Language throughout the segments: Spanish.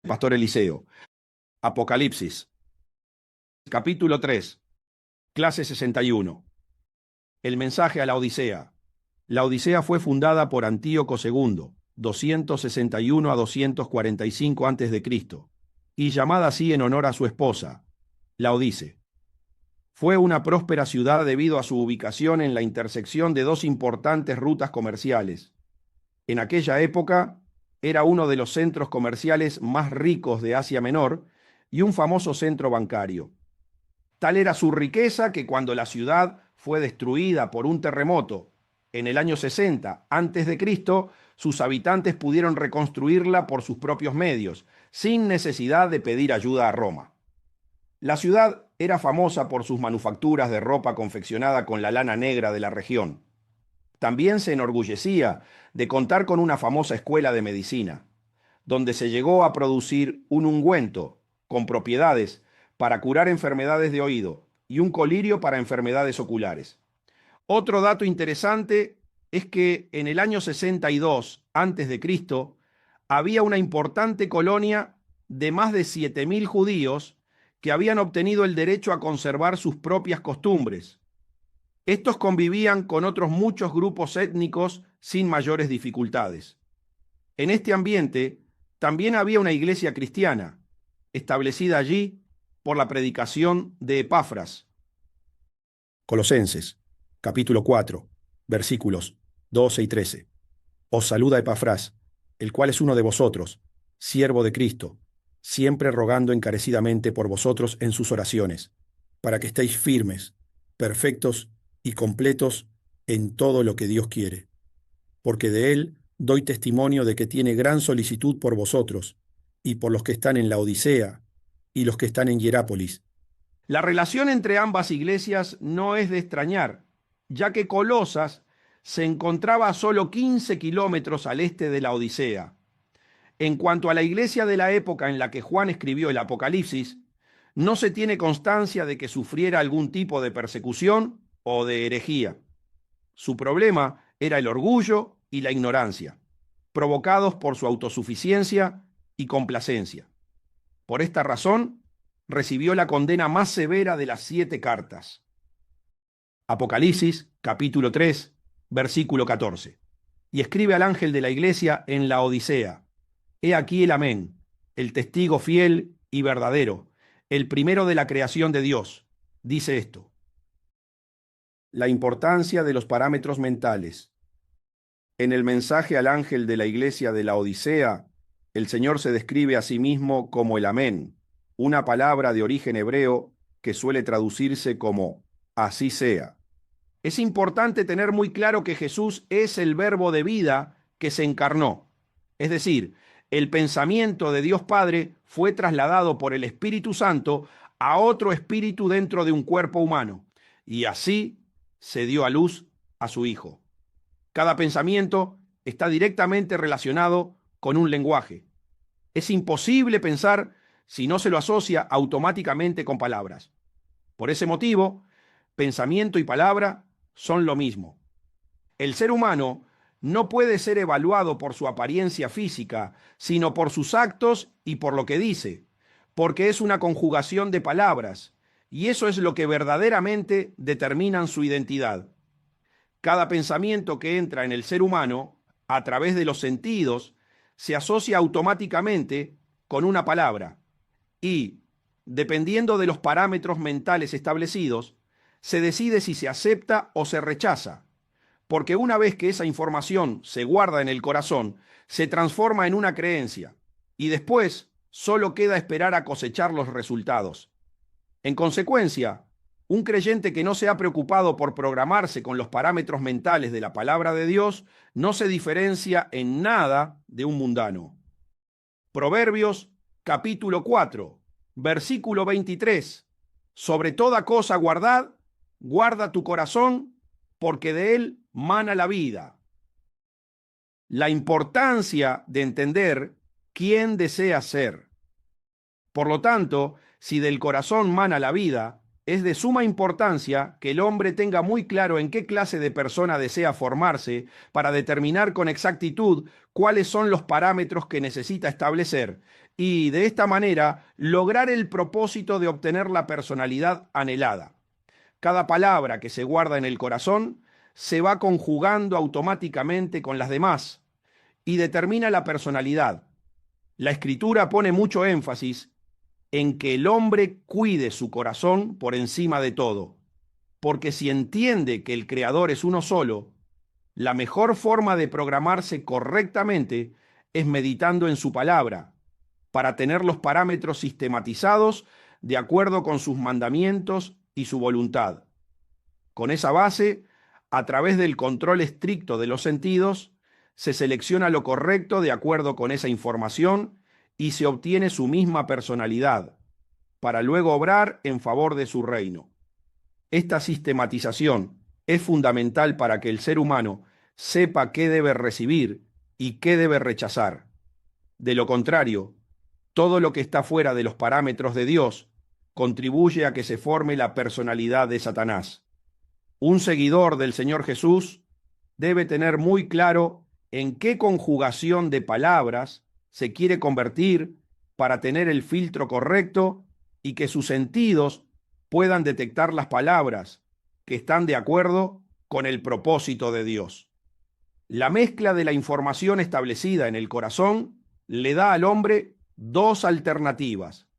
Pastor Eliseo. Apocalipsis. Capítulo 3. Clase 61. El mensaje a la Odisea. La Odisea fue fundada por Antíoco II, 261 a 245 a.C., y llamada así en honor a su esposa, Laodice. Fue una próspera ciudad debido a su ubicación en la intersección de dos importantes rutas comerciales. En aquella época era uno de los centros comerciales más ricos de Asia Menor y un famoso centro bancario. Tal era su riqueza que cuando la ciudad fue destruida por un terremoto en el año 60 a.C., sus habitantes pudieron reconstruirla por sus propios medios, sin necesidad de pedir ayuda a Roma. La ciudad era famosa por sus manufacturas de ropa confeccionada con la lana negra de la región. También se enorgullecía de contar con una famosa escuela de medicina, donde se llegó a producir un ungüento con propiedades para curar enfermedades de oído y un colirio para enfermedades oculares. Otro dato interesante es que en el año 62 a.C. había una importante colonia de más de 7.000 judíos que habían obtenido el derecho a conservar sus propias costumbres. Estos convivían con otros muchos grupos étnicos sin mayores dificultades. En este ambiente también había una iglesia cristiana, establecida allí por la predicación de Epafras. Colosenses, capítulo 4, versículos 12 y 13. Os saluda Epafras, el cual es uno de vosotros, siervo de Cristo, siempre rogando encarecidamente por vosotros en sus oraciones, para que estéis firmes, perfectos y completos en todo lo que Dios quiere. Porque de él doy testimonio de que tiene gran solicitud por vosotros, y por los que están en la Odisea, y los que están en Hierápolis. La relación entre ambas iglesias no es de extrañar, ya que Colosas se encontraba a solo 15 kilómetros al este de la Odisea. En cuanto a la iglesia de la época en la que Juan escribió el Apocalipsis, no se tiene constancia de que sufriera algún tipo de persecución o de herejía. Su problema era el orgullo y la ignorancia, provocados por su autosuficiencia y complacencia. Por esta razón, recibió la condena más severa de las 7 cartas. Apocalipsis, capítulo 3, versículo 14. Y escribe al ángel de la iglesia en la Odisea: He aquí el Amén, el testigo fiel y verdadero, el primero de la creación de Dios. Dice esto. La importancia de los parámetros mentales. En el mensaje al ángel de la iglesia de la Odisea, el Señor se describe a sí mismo como el Amén, una palabra de origen hebreo que suele traducirse como así sea. Es importante tener muy claro que Jesús es el verbo de vida que se encarnó. Es decir, el pensamiento de Dios Padre fue trasladado por el Espíritu Santo a otro espíritu dentro de un cuerpo humano, y así se dio a luz a su Hijo. Cada pensamiento está directamente relacionado con un lenguaje. Es imposible pensar si no se lo asocia automáticamente con palabras. Por ese motivo, pensamiento y palabra son lo mismo. El ser humano no puede ser evaluado por su apariencia física, sino por sus actos y por lo que dice, porque es una conjugación de palabras, y eso es lo que verdaderamente determinan su identidad. Cada pensamiento que entra en el ser humano, a través de los sentidos, se asocia automáticamente con una palabra y, dependiendo de los parámetros mentales establecidos, se decide si se acepta o se rechaza, porque una vez que esa información se guarda en el corazón, se transforma en una creencia y después solo queda esperar a cosechar los resultados. En consecuencia, un creyente que no se ha preocupado por programarse con los parámetros mentales de la palabra de Dios no se diferencia en nada de un mundano. Proverbios, capítulo 4, versículo 23. Sobre toda cosa guarda tu corazón, porque de él mana la vida. La importancia de entender quién desea ser. Por lo tanto, si del corazón mana la vida, es de suma importancia que el hombre tenga muy claro en qué clase de persona desea formarse para determinar con exactitud cuáles son los parámetros que necesita establecer y, de esta manera, lograr el propósito de obtener la personalidad anhelada. Cada palabra que se guarda en el corazón se va conjugando automáticamente con las demás y determina la personalidad. La Escritura pone mucho énfasis en que el hombre cuide su corazón por encima de todo, porque si entiende que el Creador es uno solo, la mejor forma de programarse correctamente es meditando en su palabra, para tener los parámetros sistematizados de acuerdo con sus mandamientos y su voluntad. Con esa base, a través del control estricto de los sentidos, se selecciona lo correcto de acuerdo con esa información y se obtiene su misma personalidad, para luego obrar en favor de su reino. Esta sistematización es fundamental para que el ser humano sepa qué debe recibir y qué debe rechazar. De lo contrario, todo lo que está fuera de los parámetros de Dios contribuye a que se forme la personalidad de Satanás. Un seguidor del Señor Jesús debe tener muy claro en qué conjugación de palabras se quiere convertir para tener el filtro correcto y que sus sentidos puedan detectar las palabras que están de acuerdo con el propósito de Dios. La mezcla de la información establecida en el corazón le da al hombre dos alternativas: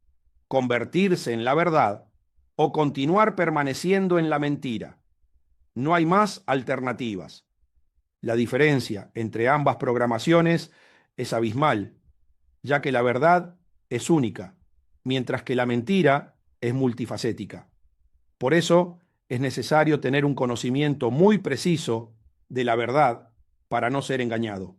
convertirse en la verdad o continuar permaneciendo en la mentira. No hay más alternativas. La diferencia entre ambas programaciones es abismal, ya que la verdad es única, mientras que la mentira es multifacética. Por eso es necesario tener un conocimiento muy preciso de la verdad para no ser engañado.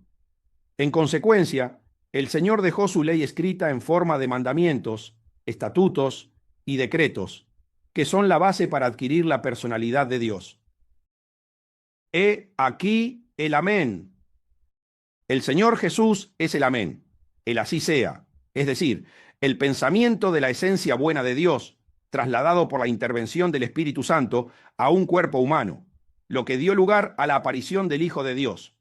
En consecuencia, el Señor dejó su ley escrita en forma de mandamientos, estatutos y decretos, que son la base para adquirir la personalidad de Dios. He aquí el amén. El Señor Jesús es el amén, el así sea, es decir, el pensamiento de la esencia buena de Dios, trasladado por la intervención del Espíritu Santo a un cuerpo humano, lo que dio lugar a la aparición del Hijo de Dios.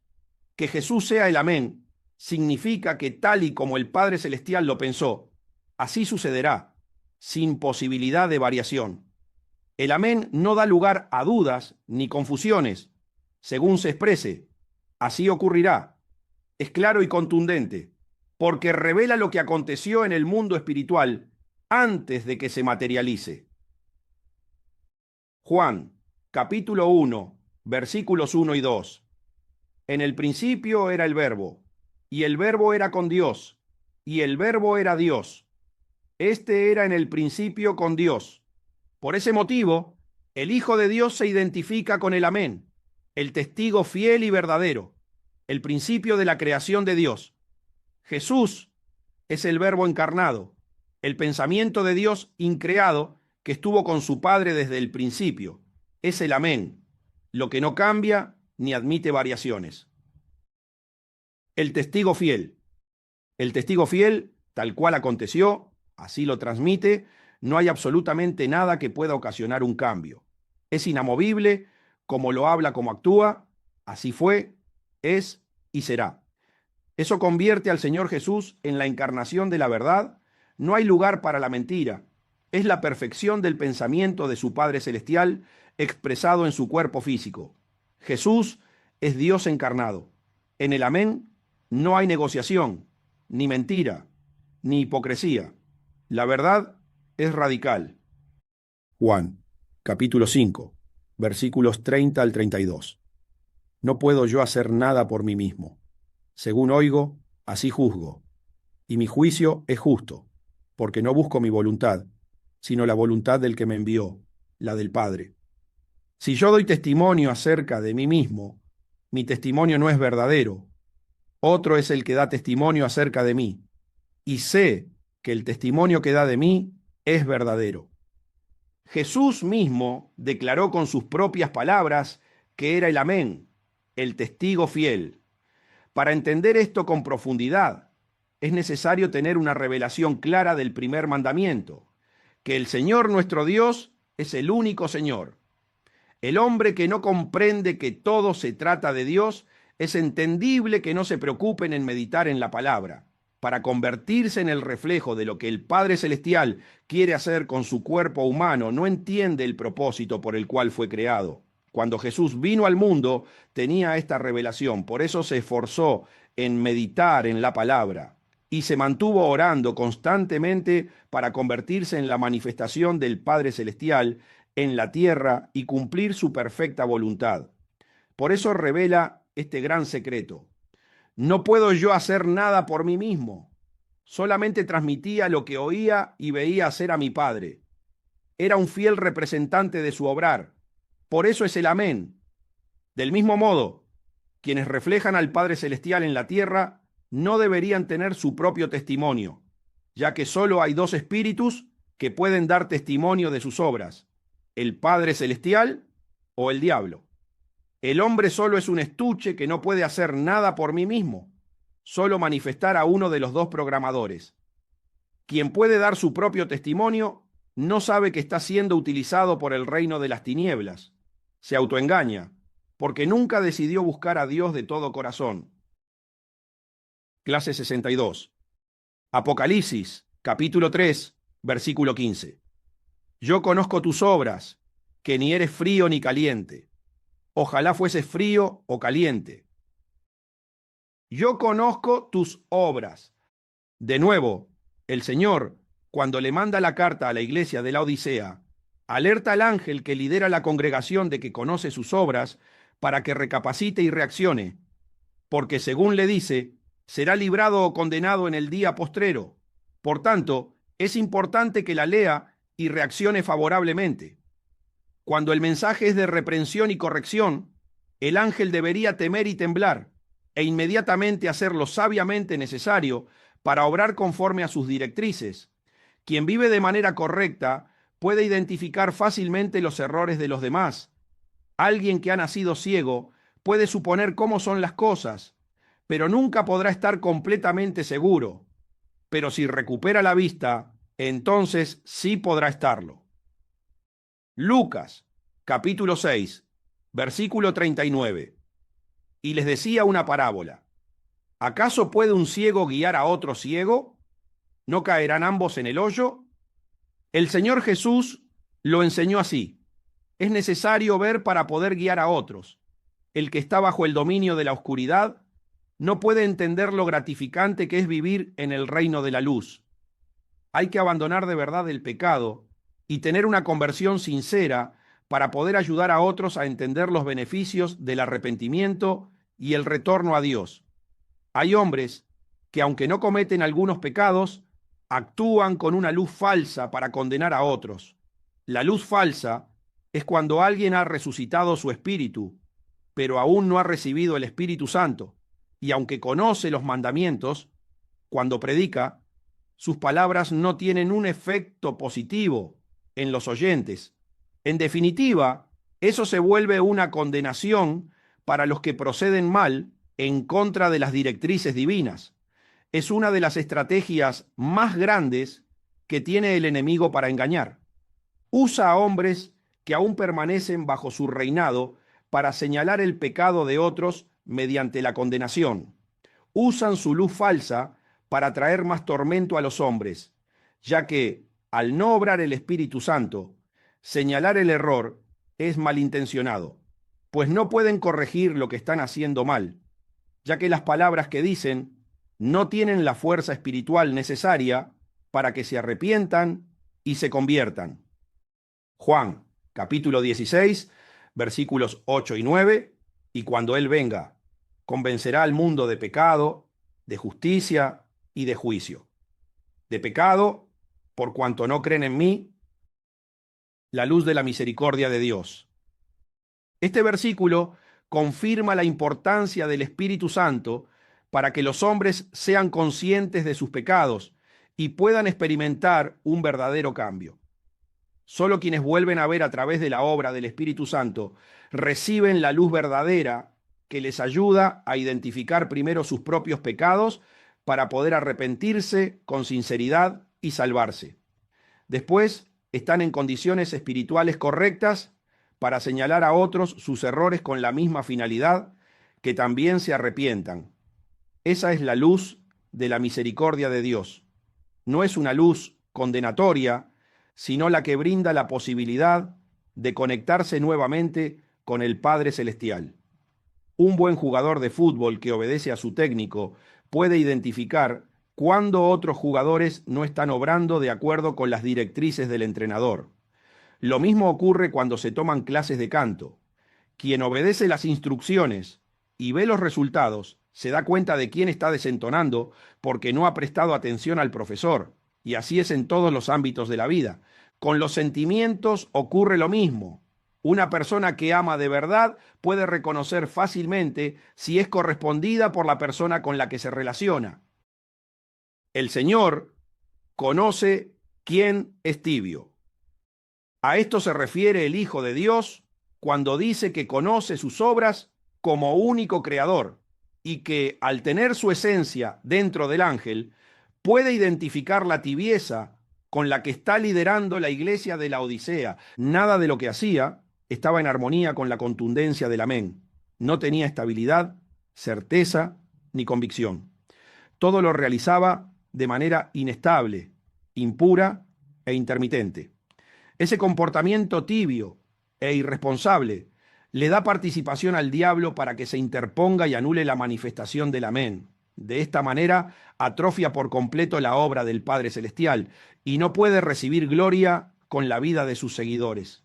Que Jesús sea el amén significa que tal y como el Padre Celestial lo pensó, así sucederá, sin posibilidad de variación. El amén no da lugar a dudas ni confusiones, según se exprese. Así ocurrirá. Es claro y contundente, porque revela lo que aconteció en el mundo espiritual antes de que se materialice. Juan, capítulo 1, versículos 1 y 2. En el principio era el Verbo, y el Verbo era con Dios, y el Verbo era Dios. Este era en el principio con Dios. Por ese motivo, el Hijo de Dios se identifica con el amén, el testigo fiel y verdadero, el principio de la creación de Dios. Jesús es el Verbo encarnado, el pensamiento de Dios increado que estuvo con su Padre desde el principio. Es el amén, lo que no cambia ni admite variaciones. El testigo fiel. El testigo fiel, tal cual aconteció, así lo transmite, no hay absolutamente nada que pueda ocasionar un cambio. Es inamovible, como lo habla, como actúa, así fue, es y será. Eso convierte al Señor Jesús en la encarnación de la verdad. No hay lugar para la mentira. Es la perfección del pensamiento de su Padre Celestial expresado en su cuerpo físico. Jesús es Dios encarnado. En el amén no hay negociación, ni mentira, ni hipocresía. La verdad es radical. Juan, capítulo 5, versículos 30 al 32. No puedo yo hacer nada por mí mismo. Según oigo, así juzgo. Y mi juicio es justo, porque no busco mi voluntad, sino la voluntad del que me envió, la del Padre. Si yo doy testimonio acerca de mí mismo, mi testimonio no es verdadero. Otro es el que da testimonio acerca de mí, y sé que el testimonio que da de mí es verdadero. Jesús mismo declaró con sus propias palabras que era el amén, el testigo fiel. Para entender esto con profundidad, es necesario tener una revelación clara del primer mandamiento, que el Señor nuestro Dios es el único Señor. El hombre que no comprende que todo se trata de Dios, es entendible que no se preocupen en meditar en la palabra, para convertirse en el reflejo de lo que el Padre Celestial quiere hacer con su cuerpo humano. No entiende el propósito por el cual fue creado. Cuando Jesús vino al mundo, tenía esta revelación, por eso se esforzó en meditar en la palabra y se mantuvo orando constantemente para convertirse en la manifestación del Padre Celestial en la tierra y cumplir su perfecta voluntad. Por eso revela este gran secreto. No puedo yo hacer nada por mí mismo. Solamente transmitía lo que oía y veía hacer a mi Padre. Era un fiel representante de su obrar. Por eso es el amén. Del mismo modo, quienes reflejan al Padre Celestial en la tierra no deberían tener su propio testimonio, ya que solo hay dos espíritus que pueden dar testimonio de sus obras: el Padre Celestial o el diablo. El hombre solo es un estuche que no puede hacer nada por mí mismo, solo manifestar a uno de los dos programadores. Quien puede dar su propio testimonio no sabe que está siendo utilizado por el reino de las tinieblas. Se autoengaña, porque nunca decidió buscar a Dios de todo corazón. Clase 62. Apocalipsis, capítulo 3, versículo 15. Yo conozco tus obras, que ni eres frío ni caliente. Ojalá fueses frío o caliente. Yo conozco tus obras. De nuevo, el Señor, cuando le manda la carta a la iglesia de la Odisea, alerta al ángel que lidera la congregación de que conoce sus obras para que recapacite y reaccione, porque según le dice, será librado o condenado en el día postrero. Por tanto, es importante que la lea y reaccione favorablemente. Cuando el mensaje es de reprensión y corrección, el ángel debería temer y temblar, e inmediatamente hacer lo sabiamente necesario para obrar conforme a sus directrices. Quien vive de manera correcta puede identificar fácilmente los errores de los demás. Alguien que ha nacido ciego puede suponer cómo son las cosas, pero nunca podrá estar completamente seguro. Pero si recupera la vista, entonces sí podrá estarlo. Lucas, capítulo 6, versículo 39. Y les decía una parábola. ¿Acaso puede un ciego guiar a otro ciego? ¿No caerán ambos en el hoyo? El Señor Jesús lo enseñó así. Es necesario ver para poder guiar a otros. El que está bajo el dominio de la oscuridad no puede entender lo gratificante que es vivir en el reino de la luz. Hay que abandonar de verdad el pecado y tener una conversión sincera para poder ayudar a otros a entender los beneficios del arrepentimiento y el retorno a Dios. Hay hombres que, aunque no cometen algunos pecados, actúan con una luz falsa para condenar a otros. La luz falsa es cuando alguien ha resucitado su espíritu, pero aún no ha recibido el Espíritu Santo, y aunque conoce los mandamientos, cuando predica, sus palabras no tienen un efecto positivo en los oyentes. En definitiva, eso se vuelve una condenación para los que proceden mal en contra de las directrices divinas. Es una de las estrategias más grandes que tiene el enemigo para engañar. Usa a hombres que aún permanecen bajo su reinado para señalar el pecado de otros mediante la condenación. Usan su luz falsa para traer más tormento a los hombres, ya que, al no obrar el Espíritu Santo, señalar el error es malintencionado, pues no pueden corregir lo que están haciendo mal, ya que las palabras que dicen no tienen la fuerza espiritual necesaria para que se arrepientan y se conviertan. Juan, capítulo 16, versículos 8 y 9, y cuando Él venga, convencerá al mundo de pecado, de justicia y de juicio. De pecado, por cuanto no creen en mí, la luz de la misericordia de Dios. Este versículo confirma la importancia del Espíritu Santo para que los hombres sean conscientes de sus pecados y puedan experimentar un verdadero cambio. Solo quienes vuelven a ver a través de la obra del Espíritu Santo reciben la luz verdadera que les ayuda a identificar primero sus propios pecados para poder arrepentirse con sinceridad y salvarse. Después, están en condiciones espirituales correctas para señalar a otros sus errores con la misma finalidad, que también se arrepientan. Esa es la luz de la misericordia de Dios. No es una luz condenatoria, sino la que brinda la posibilidad de conectarse nuevamente con el Padre Celestial. Un buen jugador de fútbol que obedece a su técnico puede identificar cuando otros jugadores no están obrando de acuerdo con las directrices del entrenador. Lo mismo ocurre cuando se toman clases de canto. Quien obedece las instrucciones y ve los resultados se da cuenta de quién está desentonando porque no ha prestado atención al profesor. Y así es en todos los ámbitos de la vida. Con los sentimientos ocurre lo mismo. Una persona que ama de verdad puede reconocer fácilmente si es correspondida por la persona con la que se relaciona. El Señor conoce quién es tibio. A esto se refiere el Hijo de Dios cuando dice que conoce sus obras como único creador y que, al tener su esencia dentro del ángel, puede identificar la tibieza con la que está liderando la iglesia de la Odisea. Nada de lo que hacía estaba en armonía con la contundencia del amén. No tenía estabilidad, certeza ni convicción. Todo lo realizaba de manera inestable, impura e intermitente. Ese comportamiento tibio e irresponsable le da participación al diablo para que se interponga y anule la manifestación del amén. De esta manera atrofia por completo la obra del Padre Celestial y no puede recibir gloria con la vida de sus seguidores.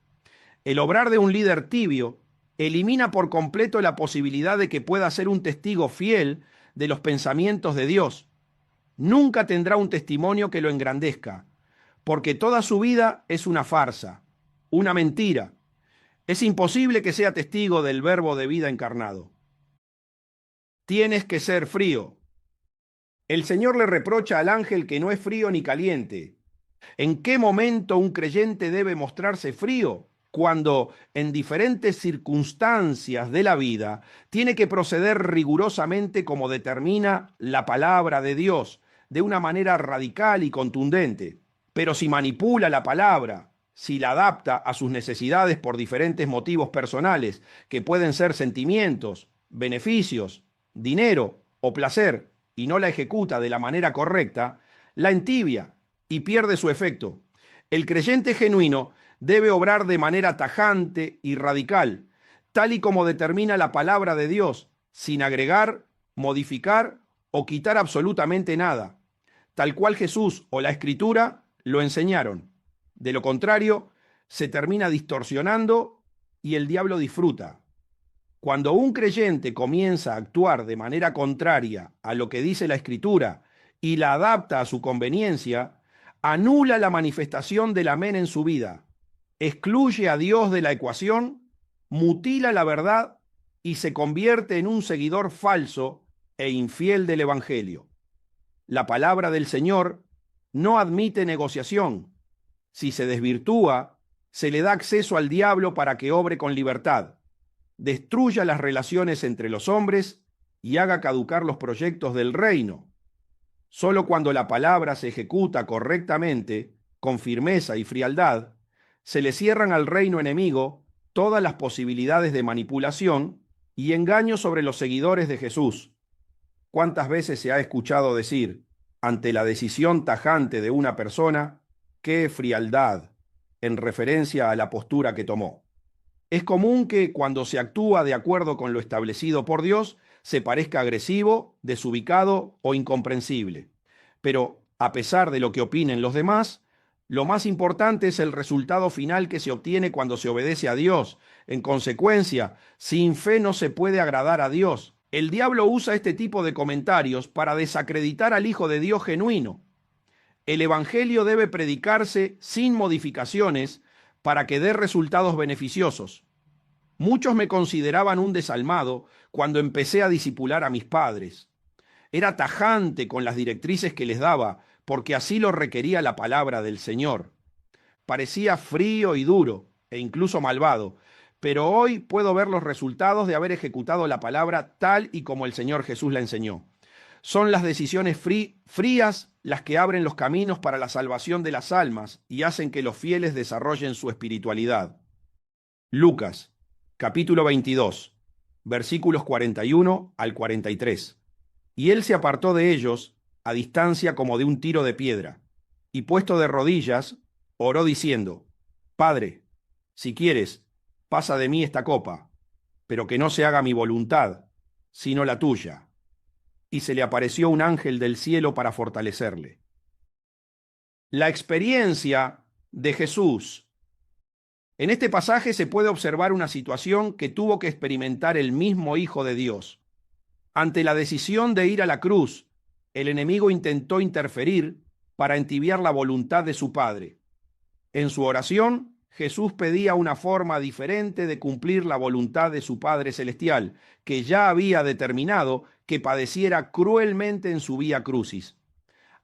El obrar de un líder tibio elimina por completo la posibilidad de que pueda ser un testigo fiel de los pensamientos de Dios. Nunca tendrá un testimonio que lo engrandezca, porque toda su vida es una farsa, una mentira. Es imposible que sea testigo del Verbo de vida encarnado. Tienes que ser frío. El Señor le reprocha al ángel que no es frío ni caliente. ¿En qué momento un creyente debe mostrarse frío? Cuando, en diferentes circunstancias de la vida, tiene que proceder rigurosamente como determina la palabra de Dios, de una manera radical y contundente. Pero si manipula la palabra, si la adapta a sus necesidades por diferentes motivos personales, que pueden ser sentimientos, beneficios, dinero o placer, y no la ejecuta de la manera correcta, la entibia y pierde su efecto. El creyente genuino debe obrar de manera tajante y radical, tal y como determina la palabra de Dios, sin agregar, modificar o quitar absolutamente nada, tal cual Jesús o la Escritura lo enseñaron. De lo contrario, se termina distorsionando y el diablo disfruta. Cuando un creyente comienza a actuar de manera contraria a lo que dice la Escritura y la adapta a su conveniencia, anula la manifestación del amén en su vida, excluye a Dios de la ecuación, mutila la verdad y se convierte en un seguidor falso e infiel del Evangelio. La palabra del Señor no admite negociación. Si se desvirtúa, se le da acceso al diablo para que obre con libertad, destruya las relaciones entre los hombres y haga caducar los proyectos del reino. Solo cuando la palabra se ejecuta correctamente, con firmeza y frialdad, se le cierran al reino enemigo todas las posibilidades de manipulación y engaño sobre los seguidores de Jesús. ¿Cuántas veces se ha escuchado decir, ante la decisión tajante de una persona, qué frialdad, en referencia a la postura que tomó? Es común que cuando se actúa de acuerdo con lo establecido por Dios, se parezca agresivo, desubicado o incomprensible. Pero, a pesar de lo que opinen los demás, lo más importante es el resultado final que se obtiene cuando se obedece a Dios. En consecuencia, sin fe no se puede agradar a Dios. El diablo usa este tipo de comentarios para desacreditar al Hijo de Dios genuino. El Evangelio debe predicarse sin modificaciones para que dé resultados beneficiosos. Muchos me consideraban un desalmado cuando empecé a discipular a mis padres. Era tajante con las directrices que les daba, porque así lo requería la palabra del Señor. Parecía frío y duro, e incluso malvado, pero hoy puedo ver los resultados de haber ejecutado la palabra tal y como el Señor Jesús la enseñó. Son las decisiones frías las que abren los caminos para la salvación de las almas y hacen que los fieles desarrollen su espiritualidad. Lucas, capítulo 22, versículos 41 al 43. Y él se apartó de ellos a distancia como de un tiro de piedra, y puesto de rodillas, oró diciendo: Padre, si quieres, pasa de mí esta copa, pero que no se haga mi voluntad, sino la tuya. Y se le apareció un ángel del cielo para fortalecerle. La experiencia de Jesús. En este pasaje se puede observar una situación que tuvo que experimentar el mismo Hijo de Dios. Ante la decisión de ir a la cruz, el enemigo intentó interferir para entibiar la voluntad de su Padre. En su oración, Jesús pedía una forma diferente de cumplir la voluntad de su Padre Celestial, que ya había determinado que padeciera cruelmente en su vía crucis.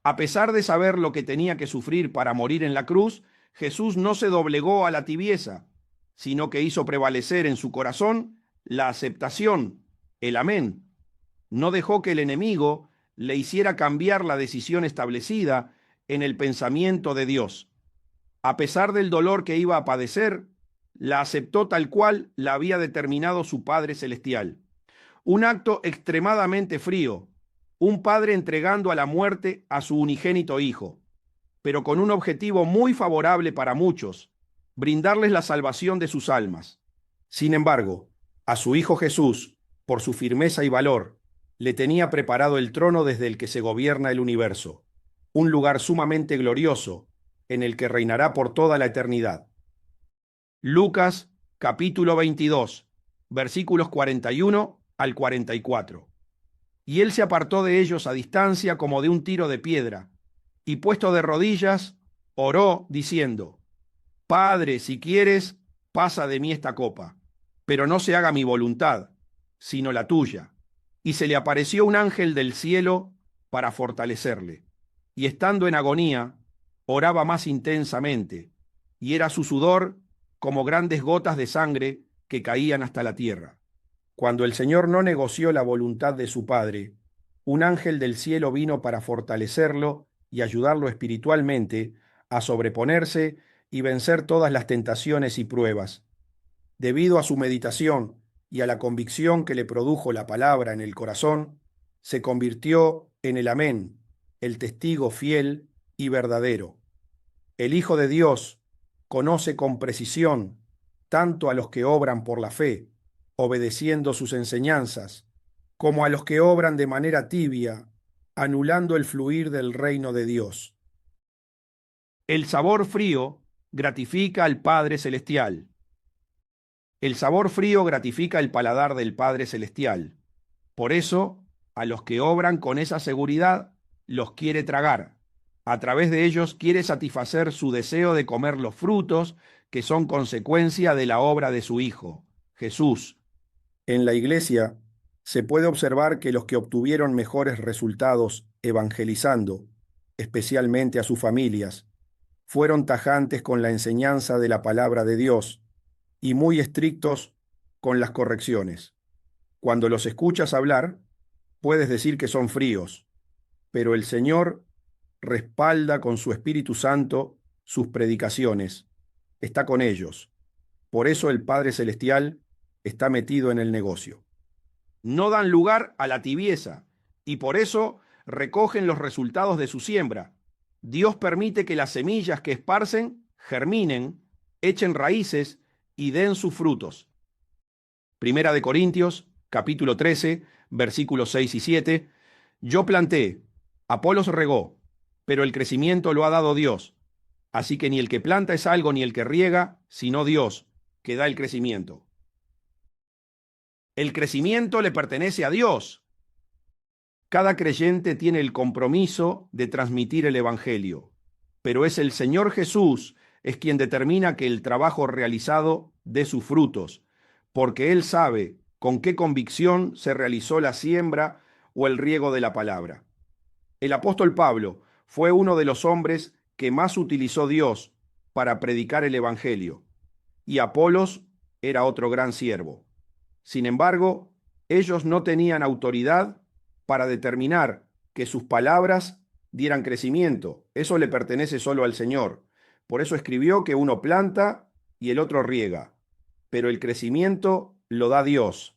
A pesar de saber lo que tenía que sufrir para morir en la cruz, Jesús no se doblegó a la tibieza, sino que hizo prevalecer en su corazón la aceptación, el amén. No dejó que el enemigo le hiciera cambiar la decisión establecida en el pensamiento de Dios. A pesar del dolor que iba a padecer, la aceptó tal cual la había determinado su Padre Celestial. Un acto extremadamente frío, un padre entregando a la muerte a su unigénito hijo, pero con un objetivo muy favorable para muchos: brindarles la salvación de sus almas. Sin embargo, a su Hijo Jesús, por su firmeza y valor, le tenía preparado el trono desde el que se gobierna el universo, un lugar sumamente glorioso en el que reinará por toda la eternidad. Lucas, capítulo 22, versículos 41 al 44. Y él se apartó de ellos a distancia como de un tiro de piedra, y puesto de rodillas, oró diciendo: Padre, si quieres, pasa de mí esta copa, pero no se haga mi voluntad, sino la tuya. Y se le apareció un ángel del cielo para fortalecerle. Y estando en agonía, oraba más intensamente, y era su sudor como grandes gotas de sangre que caían hasta la tierra. Cuando el Señor no negoció la voluntad de su Padre, un ángel del cielo vino para fortalecerlo y ayudarlo espiritualmente a sobreponerse y vencer todas las tentaciones y pruebas. Debido a su meditación y a la convicción que le produjo la palabra en el corazón, se convirtió en el amén, el testigo fiel y verdadero. El Hijo de Dios conoce con precisión tanto a los que obran por la fe, obedeciendo sus enseñanzas, como a los que obran de manera tibia, anulando el fluir del reino de Dios. El sabor frío gratifica al Padre Celestial. El sabor frío gratifica el paladar del Padre Celestial. Por eso, a los que obran con esa seguridad, los quiere tragar. A través de ellos quiere satisfacer su deseo de comer los frutos que son consecuencia de la obra de su Hijo, Jesús. En la Iglesia se puede observar que los que obtuvieron mejores resultados evangelizando, especialmente a sus familias, fueron tajantes con la enseñanza de la palabra de Dios y muy estrictos con las correcciones. Cuando los escuchas hablar, puedes decir que son fríos, pero el Señor respalda con su Espíritu Santo sus predicaciones, está con ellos. Por eso el Padre Celestial está metido en el negocio. No dan lugar a la tibieza y por eso recogen los resultados de su siembra. Dios permite que las semillas que esparcen germinen, echen raíces y den sus frutos. Primera de Corintios, capítulo 13, versículos 6 y 7. Yo planté, Apolos regó, pero el crecimiento lo ha dado Dios. Así que ni el que planta es algo ni el que riega, sino Dios, que da el crecimiento. El crecimiento le pertenece a Dios. Cada creyente tiene el compromiso de transmitir el Evangelio, pero es el Señor Jesús es quien determina que el trabajo realizado dé sus frutos, porque Él sabe con qué convicción se realizó la siembra o el riego de la palabra. El apóstol Pablo fue uno de los hombres que más utilizó Dios para predicar el Evangelio, y Apolos era otro gran siervo. Sin embargo, ellos no tenían autoridad para determinar que sus palabras dieran crecimiento. Eso le pertenece solo al Señor. Por eso escribió que uno planta y el otro riega, pero el crecimiento lo da Dios.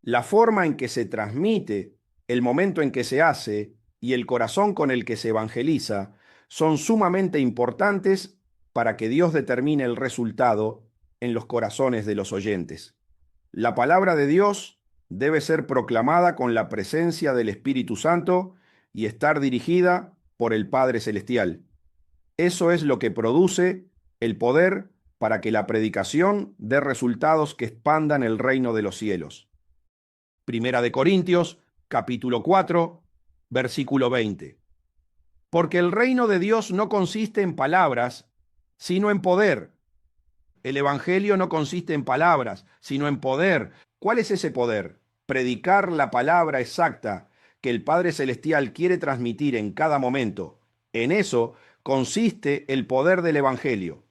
La forma en que se transmite, el momento en que se hace y el corazón con el que se evangeliza son sumamente importantes para que Dios determine el resultado en los corazones de los oyentes. La palabra de Dios debe ser proclamada con la presencia del Espíritu Santo y estar dirigida por el Padre Celestial. Eso es lo que produce el poder para que la predicación dé resultados que expandan el reino de los cielos. Primera de Corintios, capítulo 4, versículo 20. Porque el reino de Dios no consiste en palabras, sino en poder. El evangelio no consiste en palabras, sino en poder. ¿Cuál es ese poder? Predicar la palabra exacta que el Padre Celestial quiere transmitir en cada momento. En eso consiste el poder del evangelio.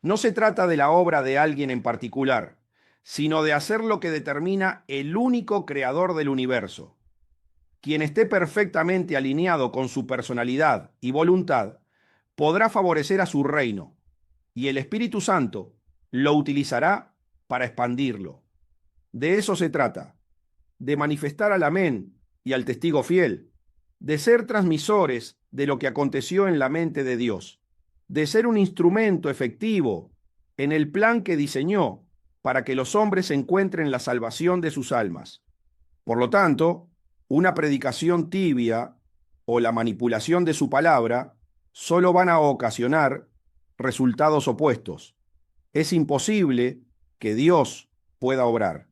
No se trata de la obra de alguien en particular, sino de hacer lo que determina el único creador del universo. Quien esté perfectamente alineado con su personalidad y voluntad podrá favorecer a su reino, y el Espíritu Santo lo utilizará para expandirlo. De eso se trata, de manifestar al amén y al testigo fiel, de ser transmisores de lo que aconteció en la mente de Dios, de ser un instrumento efectivo en el plan que diseñó para que los hombres encuentren la salvación de sus almas. Por lo tanto, una predicación tibia o la manipulación de su palabra solo van a ocasionar resultados opuestos. Es imposible que Dios pueda obrar.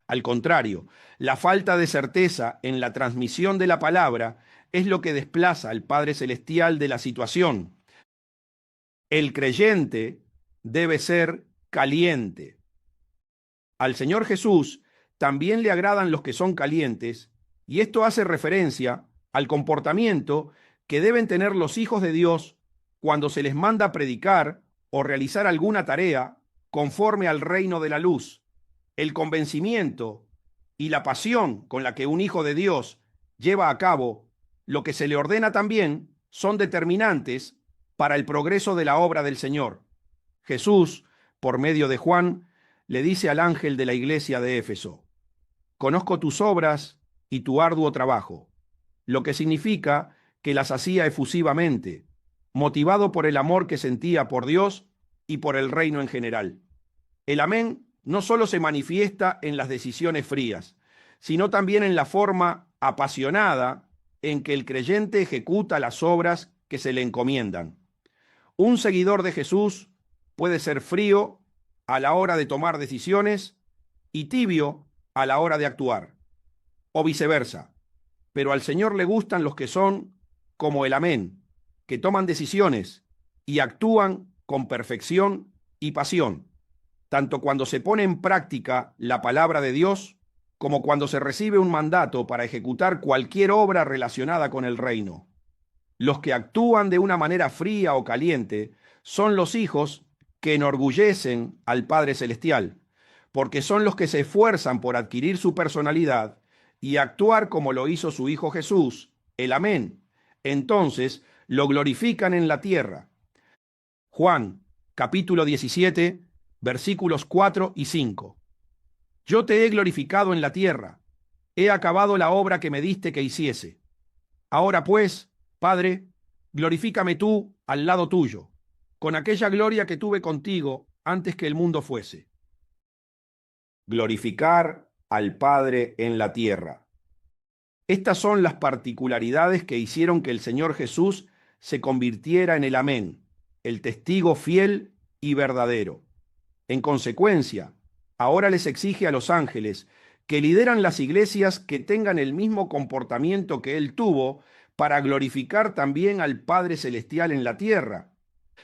Al contrario, la falta de certeza en la transmisión de la palabra es lo que desplaza al Padre Celestial de la situación. El creyente debe ser caliente. Al Señor Jesús también le agradan los que son calientes, y esto hace referencia al comportamiento que deben tener los hijos de Dios cuando se les manda predicar o realizar alguna tarea conforme al reino de la luz. El convencimiento y la pasión con la que un hijo de Dios lleva a cabo lo que se le ordena también son determinantes para el progreso de la obra del Señor. Jesús, por medio de Juan, le dice al ángel de la iglesia de Éfeso: conozco tus obras y tu arduo trabajo, lo que significa que las hacía efusivamente, motivado por el amor que sentía por Dios y por el reino en general. El amén no solo se manifiesta en las decisiones frías, sino también en la forma apasionada en que el creyente ejecuta las obras que se le encomiendan. Un seguidor de Jesús puede ser frío a la hora de tomar decisiones y tibio a la hora de actuar, o viceversa. Pero al Señor le gustan los que son como el amén, que toman decisiones y actúan con perfección y pasión, tanto cuando se pone en práctica la palabra de Dios, como cuando se recibe un mandato para ejecutar cualquier obra relacionada con el reino. Los que actúan de una manera fría o caliente son los hijos que enorgullecen al Padre Celestial, porque son los que se esfuerzan por adquirir su personalidad y actuar como lo hizo su Hijo Jesús, el amén. Entonces lo glorifican en la tierra. Juan, capítulo 17, versículos 4 y 5. Yo te he glorificado en la tierra, he acabado la obra que me diste que hiciese. Ahora pues, Padre, glorifícame tú al lado tuyo, con aquella gloria que tuve contigo antes que el mundo fuese. Glorificar al Padre en la tierra. Estas son las particularidades que hicieron que el Señor Jesús se convirtiera en el amén, el testigo fiel y verdadero. En consecuencia, ahora les exige a los ángeles que lideran las iglesias que tengan el mismo comportamiento que Él tuvo para glorificar también al Padre Celestial en la tierra.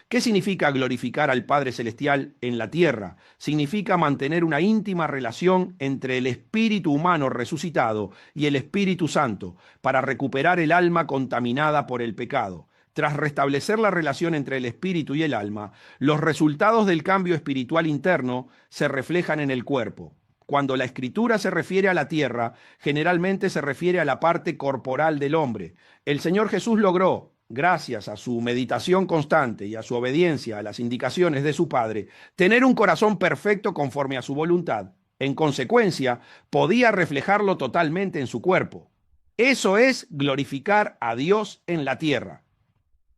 ¿Qué significa glorificar al Padre Celestial en la tierra? Significa mantener una íntima relación entre el espíritu humano resucitado y el Espíritu Santo para recuperar el alma contaminada por el pecado. Tras restablecer la relación entre el espíritu y el alma, los resultados del cambio espiritual interno se reflejan en el cuerpo. Cuando la Escritura se refiere a la tierra, generalmente se refiere a la parte corporal del hombre. El Señor Jesús logró, gracias a su meditación constante y a su obediencia a las indicaciones de su Padre, tener un corazón perfecto conforme a su voluntad. En consecuencia, podía reflejarlo totalmente en su cuerpo. Eso es glorificar a Dios en la tierra.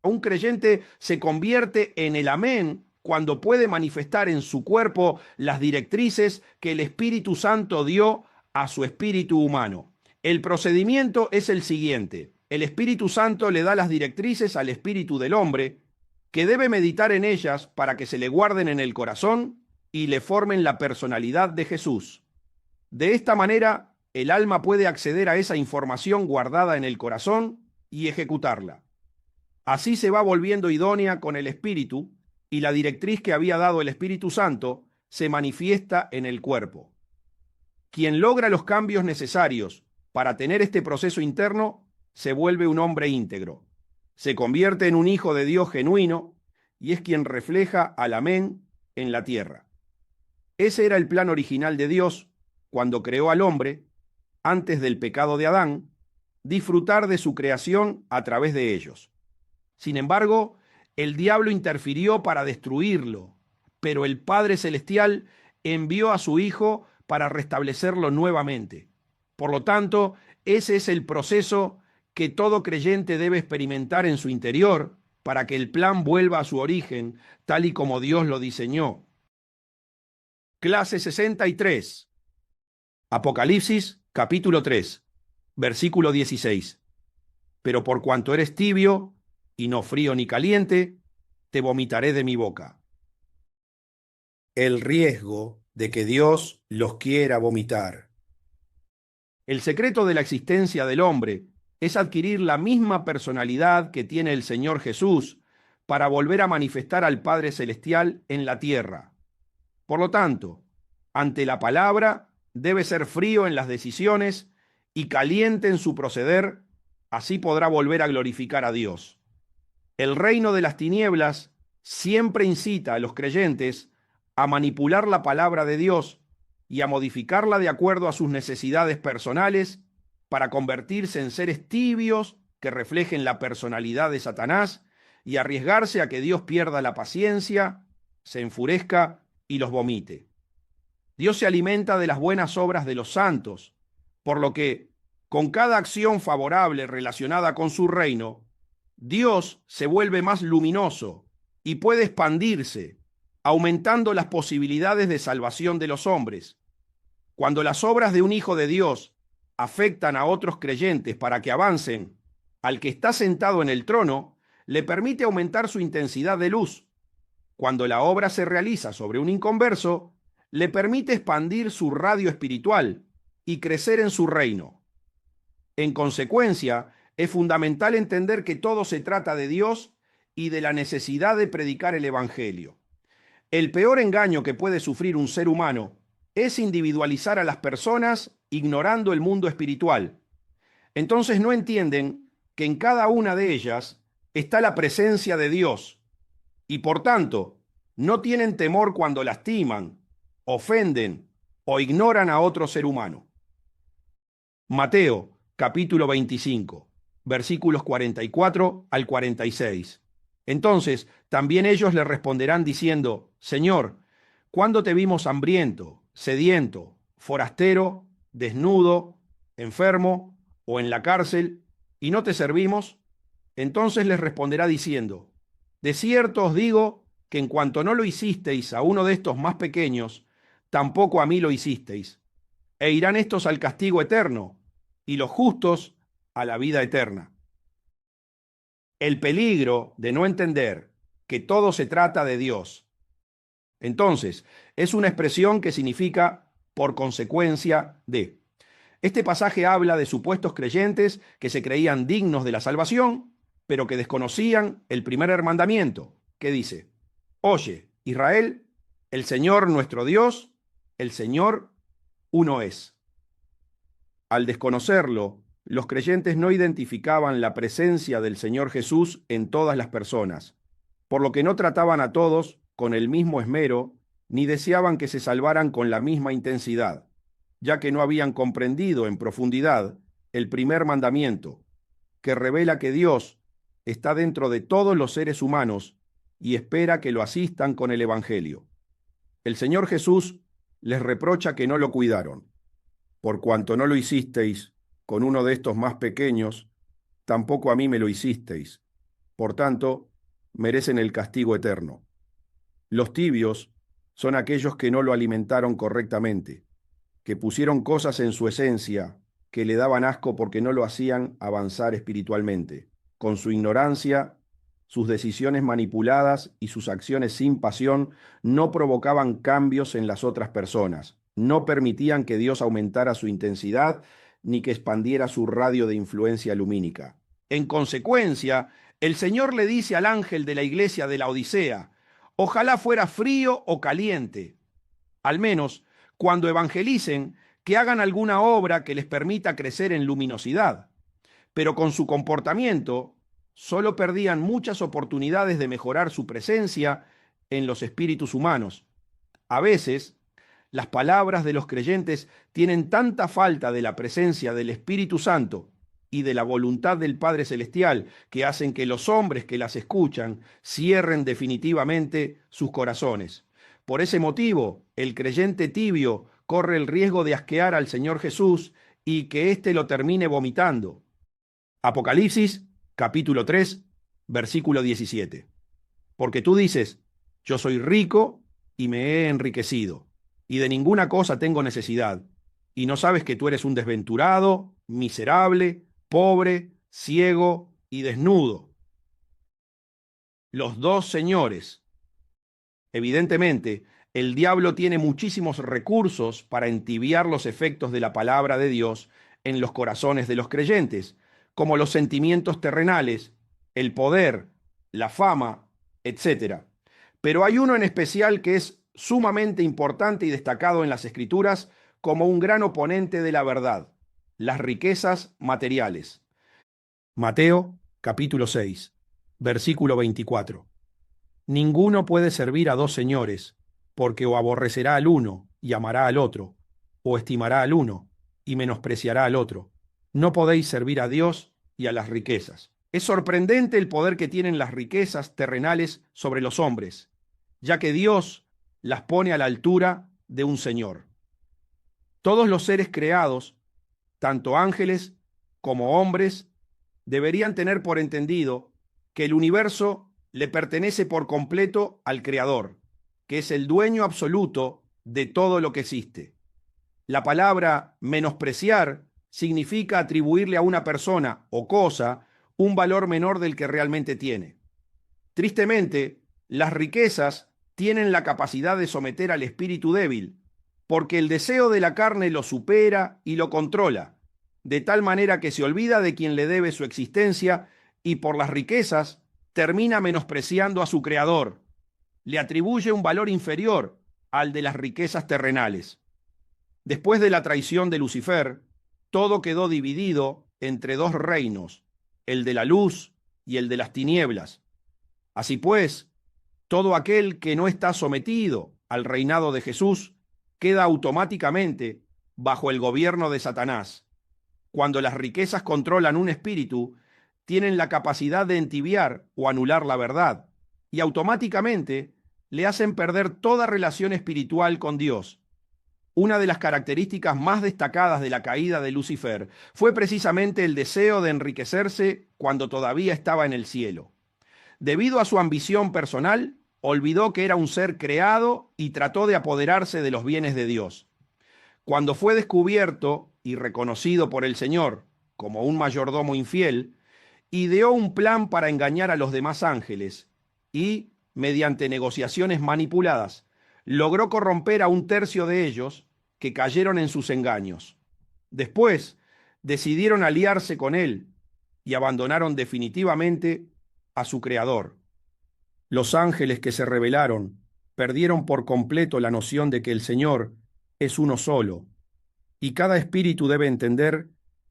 Un creyente se convierte en el amén cuando puede manifestar en su cuerpo las directrices que el Espíritu Santo dio a su espíritu humano. El procedimiento es el siguiente. El Espíritu Santo le da las directrices al espíritu del hombre, que debe meditar en ellas para que se le guarden en el corazón y le formen la personalidad de Jesús. De esta manera, el alma puede acceder a esa información guardada en el corazón y ejecutarla. Así se va volviendo idónea con el Espíritu, y la directriz que había dado el Espíritu Santo se manifiesta en el cuerpo. Quien logra los cambios necesarios para tener este proceso interno se vuelve un hombre íntegro, se convierte en un hijo de Dios genuino y es quien refleja al amén en la tierra. Ese era el plan original de Dios cuando creó al hombre, antes del pecado de Adán, disfrutar de su creación a través de ellos. Sin embargo, el diablo interfirió para destruirlo, pero el Padre Celestial envió a su Hijo para restablecerlo nuevamente. Por lo tanto, ese es el proceso que todo creyente debe experimentar en su interior para que el plan vuelva a su origen, tal y como Dios lo diseñó. Clase 63. Apocalipsis, capítulo 3, versículo 16. Pero por cuanto eres tibio, y no frío ni caliente, te vomitaré de mi boca. El riesgo de que Dios los quiera vomitar. El secreto de la existencia del hombre es adquirir la misma personalidad que tiene el Señor Jesús para volver a manifestar al Padre Celestial en la tierra. Por lo tanto, ante la palabra, debe ser frío en las decisiones y caliente en su proceder, así podrá volver a glorificar a Dios. El reino de las tinieblas siempre incita a los creyentes a manipular la palabra de Dios y a modificarla de acuerdo a sus necesidades personales para convertirse en seres tibios que reflejen la personalidad de Satanás y arriesgarse a que Dios pierda la paciencia, se enfurezca y los vomite. Dios se alimenta de las buenas obras de los santos, por lo que, con cada acción favorable relacionada con su reino, Dios se vuelve más luminoso y puede expandirse, aumentando las posibilidades de salvación de los hombres. Cuando las obras de un hijo de Dios afectan a otros creyentes para que avancen, al que está sentado en el trono le permite aumentar su intensidad de luz. Cuando la obra se realiza sobre un inconverso, le permite expandir su radio espiritual y crecer en su reino. En consecuencia, es fundamental entender que todo se trata de Dios y de la necesidad de predicar el Evangelio. El peor engaño que puede sufrir un ser humano es individualizar a las personas ignorando el mundo espiritual. Entonces no entienden que en cada una de ellas está la presencia de Dios y por tanto no tienen temor cuando lastiman, ofenden o ignoran a otro ser humano. Mateo, capítulo 25. Versículos 44 al 46. Entonces también ellos le responderán diciendo: Señor, ¿cuándo te vimos hambriento, sediento, forastero, desnudo, enfermo o en la cárcel y no te servimos? Entonces les responderá diciendo: de cierto os digo que en cuanto no lo hicisteis a uno de estos más pequeños, tampoco a mí lo hicisteis. E irán estos al castigo eterno y los justos a la vida eterna. El peligro de no entender que todo se trata de Dios. Entonces, es una expresión que significa por consecuencia de. Este pasaje habla de supuestos creyentes que se creían dignos de la salvación, pero que desconocían el primer mandamiento, que dice: Oye, Israel, el Señor nuestro Dios, el Señor uno es. Al desconocerlo, los creyentes no identificaban la presencia del Señor Jesús en todas las personas, por lo que no trataban a todos con el mismo esmero, ni deseaban que se salvaran con la misma intensidad. ya que no habían comprendido en profundidad el primer mandamiento, que revela que Dios está dentro de todos los seres humanos y espera que lo asistan con el Evangelio. El Señor Jesús les reprocha que no lo cuidaron. Por cuanto no lo hicisteis con uno de estos más pequeños, tampoco a mí me lo hicisteis. Por tanto, merecen el castigo eterno. Los tibios son aquellos que no lo alimentaron correctamente, que pusieron cosas en su esencia que le daban asco porque no lo hacían avanzar espiritualmente. Con su ignorancia, sus decisiones manipuladas y sus acciones sin pasión no provocaban cambios en las otras personas, no permitían que Dios aumentara su intensidad ni que expandiera su radio de influencia lumínica. En consecuencia, el Señor le dice al ángel de la iglesia de la Odisea: ojalá fuera frío o caliente. Al menos, cuando evangelicen, que hagan alguna obra que les permita crecer en luminosidad. Pero con su comportamiento, solo perdían muchas oportunidades de mejorar su presencia en los espíritus humanos. A veces, las palabras de los creyentes tienen tanta falta de la presencia del Espíritu Santo y de la voluntad del Padre Celestial que hacen que los hombres que las escuchan cierren definitivamente sus corazones. Por ese motivo, el creyente tibio corre el riesgo de asquear al Señor Jesús y que éste lo termine vomitando. Apocalipsis, capítulo 3, versículo 17. Porque tú dices: yo soy rico y me he enriquecido, y de ninguna cosa tengo necesidad, y no sabes que tú eres un desventurado, miserable, pobre, ciego y desnudo. Los dos señores. Evidentemente, el diablo tiene muchísimos recursos para entibiar los efectos de la palabra de Dios en los corazones de los creyentes, como los sentimientos terrenales, el poder, la fama, etc. Pero hay uno en especial que es sumamente importante y destacado en las Escrituras como un gran oponente de la verdad: las riquezas materiales. Mateo, capítulo 6, versículo 24. Ninguno puede servir a dos señores, porque o aborrecerá al uno y amará al otro, o estimará al uno y menospreciará al otro. No podéis servir a Dios y a las riquezas. Es sorprendente el poder que tienen las riquezas terrenales sobre los hombres, ya que Dios las pone a la altura de un señor. Todos los seres creados, tanto ángeles como hombres, deberían tener por entendido que el universo le pertenece por completo al Creador, que es el dueño absoluto de todo lo que existe. La palabra menospreciar significa atribuirle a una persona o cosa un valor menor del que realmente tiene. Tristemente, las riquezas tienen la capacidad de someter al espíritu débil, porque el deseo de la carne lo supera y lo controla, de tal manera que se olvida de quien le debe su existencia y por las riquezas termina menospreciando a su creador. Le atribuye un valor inferior al de las riquezas terrenales. Después de la traición de Lucifer, todo quedó dividido entre dos reinos, el de la luz y el de las tinieblas. Así pues, todo aquel que no está sometido al reinado de Jesús queda automáticamente bajo el gobierno de Satanás. Cuando las riquezas controlan un espíritu, tienen la capacidad de entibiar o anular la verdad, y automáticamente le hacen perder toda relación espiritual con Dios. Una de las características más destacadas de la caída de Lucifer fue precisamente el deseo de enriquecerse cuando todavía estaba en el cielo. Debido a su ambición personal, olvidó que era un ser creado y trató de apoderarse de los bienes de Dios. Cuando fue descubierto y reconocido por el Señor como un mayordomo infiel, ideó un plan para engañar a los demás ángeles y, mediante negociaciones manipuladas, logró corromper a un tercio de ellos que cayeron en sus engaños. Después, decidieron aliarse con él y abandonaron definitivamente a su creador. Los ángeles que se rebelaron perdieron por completo la noción de que el Señor es uno solo, y cada espíritu debe entender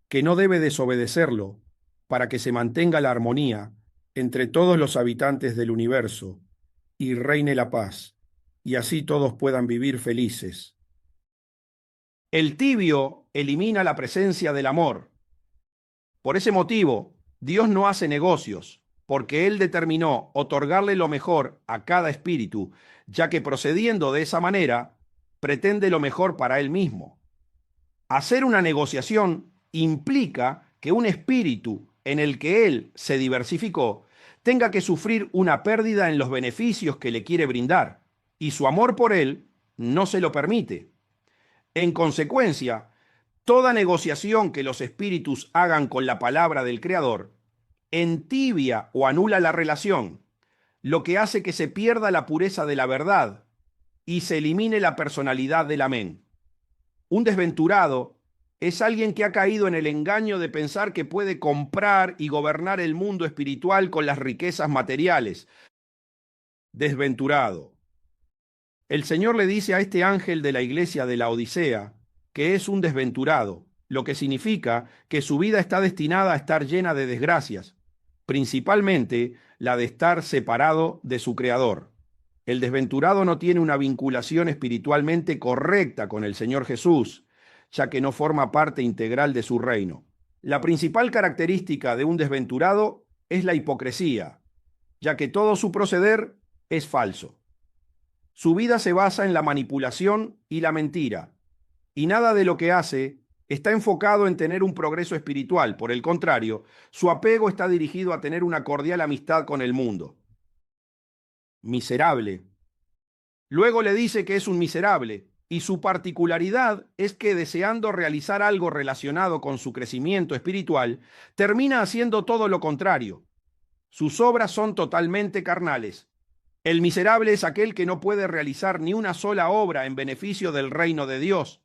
que no debe desobedecerlo para que se mantenga la armonía entre todos los habitantes del universo y reine la paz, y así todos puedan vivir felices. El tibio elimina la presencia del amor. Por ese motivo, Dios no hace negocios, porque Él determinó otorgarle lo mejor a cada espíritu, ya que procediendo de esa manera, pretende lo mejor para Él mismo. Hacer una negociación implica que un espíritu en el que Él se diversificó tenga que sufrir una pérdida en los beneficios que le quiere brindar, y su amor por Él no se lo permite. En consecuencia, toda negociación que los espíritus hagan con la palabra del Creador entibia o anula la relación, lo que hace que se pierda la pureza de la verdad y se elimine la personalidad del amén. Un desventurado es alguien que ha caído en el engaño de pensar que puede comprar y gobernar el mundo espiritual con las riquezas materiales. Desventurado. El Señor le dice a este ángel de la iglesia de la Odisea que es un desventurado, lo que significa que su vida está destinada a estar llena de desgracias, principalmente la de estar separado de su Creador. El desventurado no tiene una vinculación espiritualmente correcta con el Señor Jesús, ya que no forma parte integral de su reino. La principal característica de un desventurado es la hipocresía, ya que todo su proceder es falso. Su vida se basa en la manipulación y la mentira, y nada de lo que hace está enfocado en tener un progreso espiritual. Por el contrario, su apego está dirigido a tener una cordial amistad con el mundo. Miserable. Luego le dice que es un miserable, y su particularidad es que deseando realizar algo relacionado con su crecimiento espiritual, termina haciendo todo lo contrario. Sus obras son totalmente carnales. El miserable es aquel que no puede realizar ni una sola obra en beneficio del reino de Dios.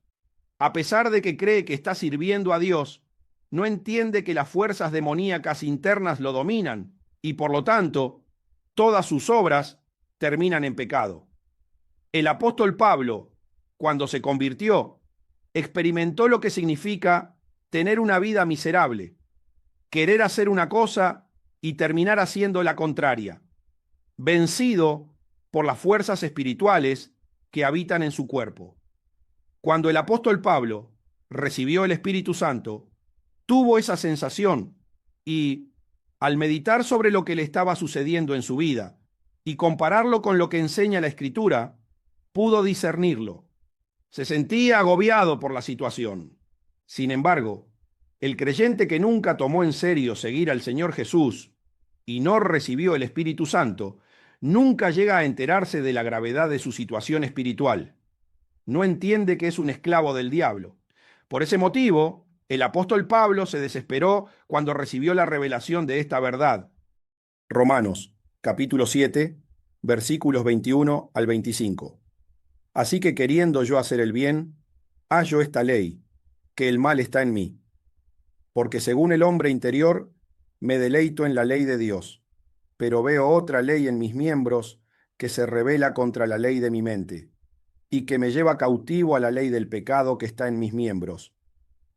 A pesar de que cree que está sirviendo a Dios, no entiende que las fuerzas demoníacas internas lo dominan y por lo tanto todas sus obras terminan en pecado. El apóstol Pablo, cuando se convirtió, experimentó lo que significa tener una vida miserable, querer hacer una cosa y terminar haciendo la contraria, vencido por las fuerzas espirituales que habitan en su cuerpo. Cuando el apóstol Pablo recibió el Espíritu Santo, tuvo esa sensación y, al meditar sobre lo que le estaba sucediendo en su vida y compararlo con lo que enseña la Escritura, pudo discernirlo. Se sentía agobiado por la situación. Sin embargo, el creyente que nunca tomó en serio seguir al Señor Jesús y no recibió el Espíritu Santo, nunca llega a enterarse de la gravedad de su situación espiritual. No entiende que es un esclavo del diablo. Por ese motivo, el apóstol Pablo se desesperó cuando recibió la revelación de esta verdad. Romanos, capítulo 7, versículos 21 al 25. Así que queriendo yo hacer el bien, hallo esta ley, que el mal está en mí. Porque según el hombre interior, me deleito en la ley de Dios, pero veo otra ley en mis miembros que se rebela contra la ley de mi mente, y que me lleva cautivo a la ley del pecado que está en mis miembros.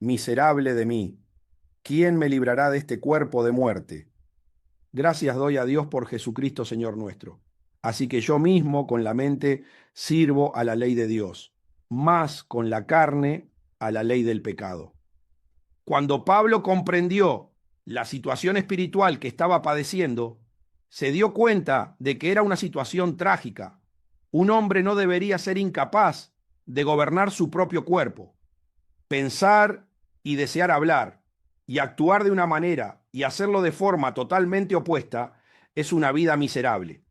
Miserable de mí, ¿quién me librará de este cuerpo de muerte? Gracias doy a Dios por Jesucristo Señor nuestro. Así que yo mismo con la mente sirvo a la ley de Dios, más con la carne a la ley del pecado. Cuando Pablo comprendió la situación espiritual que estaba padeciendo, se dio cuenta de que era una situación trágica. Un hombre no debería ser incapaz de gobernar su propio cuerpo. Pensar y desear hablar y actuar de una manera y hacerlo de forma totalmente opuesta es una vida miserable.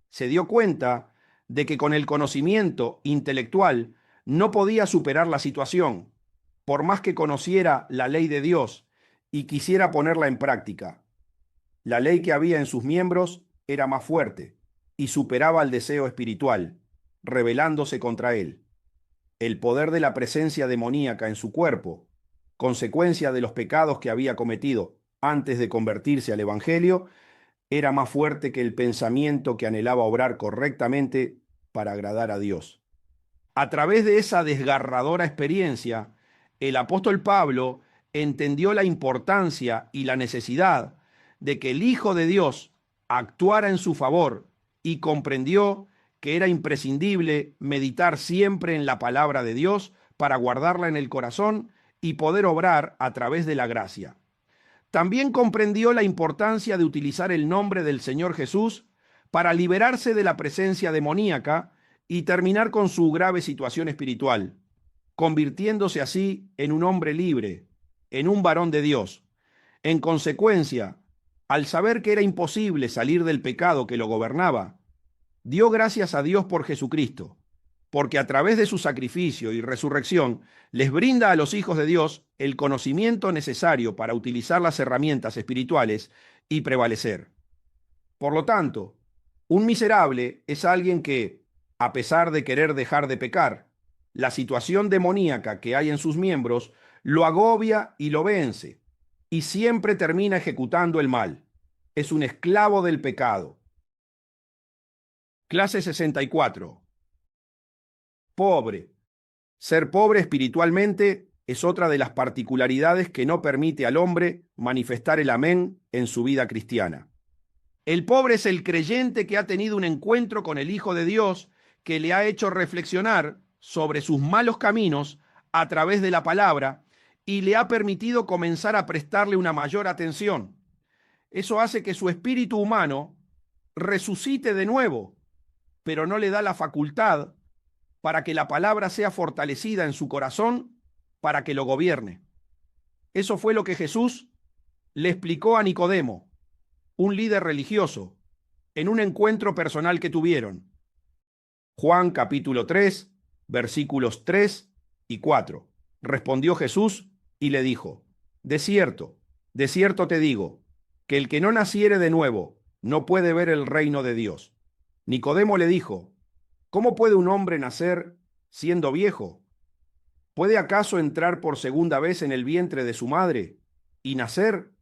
Se dio cuenta de que con el conocimiento intelectual no podía superar la situación, por más que conociera la ley de Dios y quisiera ponerla en práctica. La ley que había en sus miembros era más fuerte y superaba el deseo espiritual, rebelándose contra él. El poder de la presencia demoníaca en su cuerpo, consecuencia de los pecados que había cometido antes de convertirse al Evangelio, era más fuerte que el pensamiento que anhelaba obrar correctamente para agradar a Dios. A través de esa desgarradora experiencia, el apóstol Pablo entendió la importancia y la necesidad de que el Hijo de Dios actuara en su favor y comprendió que era imprescindible meditar siempre en la palabra de Dios para guardarla en el corazón y poder obrar a través de la gracia. También comprendió la importancia de utilizar el nombre del Señor Jesús para liberarse de la presencia demoníaca y terminar con su grave situación espiritual, convirtiéndose así en un hombre libre, en un varón de Dios. En consecuencia, al saber que era imposible salir del pecado que lo gobernaba, dio gracias a Dios por Jesucristo, porque a través de su sacrificio y resurrección les brinda a los hijos de Dios el conocimiento necesario para utilizar las herramientas espirituales y prevalecer. Por lo tanto, un miserable es alguien que, a pesar de querer dejar de pecar, la situación demoníaca que hay en sus miembros lo agobia y lo vence, y siempre termina ejecutando el mal. Es un esclavo del pecado. Clase 64. Pobre. Ser pobre espiritualmente es otra de las particularidades que no permite al hombre manifestar el amén en su vida cristiana. El pobre es el creyente que ha tenido un encuentro con el Hijo de Dios que le ha hecho reflexionar sobre sus malos caminos a través de la palabra y le ha permitido comenzar a prestarle una mayor atención. Eso hace que su espíritu humano resucite de nuevo, pero no le da la facultad para que la palabra sea fortalecida en su corazón para que lo gobierne. Eso fue lo que Jesús le explicó a Nicodemo, un líder religioso, en un encuentro personal que tuvieron. Juan capítulo 3, versículos 3 y 4. Respondió Jesús y le dijo: de cierto te digo, que el que no naciere de nuevo no puede ver el reino de Dios. Nicodemo le dijo: ¿cómo puede un hombre nacer siendo viejo? ¿Puede acaso entrar por segunda vez en el vientre de su madre y nacer?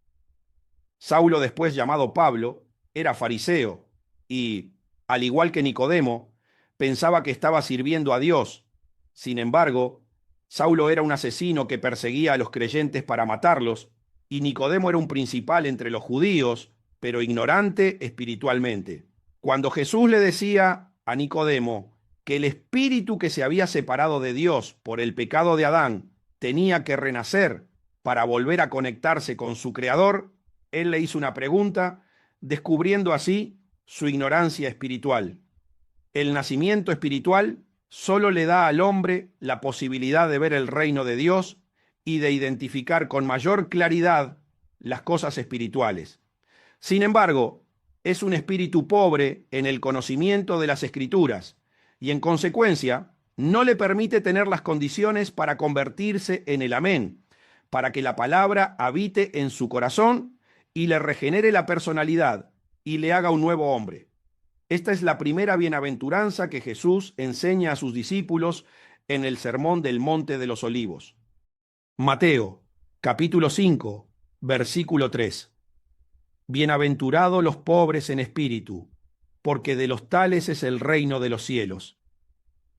Saulo, después llamado Pablo, era fariseo y, al igual que Nicodemo, pensaba que estaba sirviendo a Dios. Sin embargo, Saulo era un asesino que perseguía a los creyentes para matarlos, y Nicodemo era un principal entre los judíos, pero ignorante espiritualmente. Cuando Jesús le decía a Nicodemo que el espíritu que se había separado de Dios por el pecado de Adán tenía que renacer para volver a conectarse con su Creador, él le hizo una pregunta, descubriendo así su ignorancia espiritual. El nacimiento espiritual solo le da al hombre la posibilidad de ver el reino de Dios y de identificar con mayor claridad las cosas espirituales. Sin embargo, es un espíritu pobre en el conocimiento de las Escrituras y, en consecuencia, no le permite tener las condiciones para convertirse en el amén, para que la palabra habite en su corazón y le regenere la personalidad y le haga un nuevo hombre. Esta es la primera bienaventuranza que Jesús enseña a sus discípulos en el Sermón del Monte de los Olivos. Mateo, capítulo 5, versículo 3. Bienaventurados los pobres en espíritu, porque de los tales es el reino de los cielos.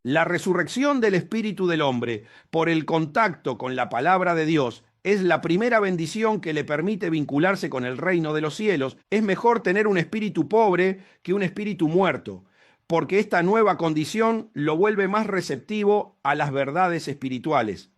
La resurrección del espíritu del hombre por el contacto con la palabra de Dios es la primera bendición que le permite vincularse con el reino de los cielos. Es mejor tener un espíritu pobre que un espíritu muerto, porque esta nueva condición lo vuelve más receptivo a las verdades espirituales.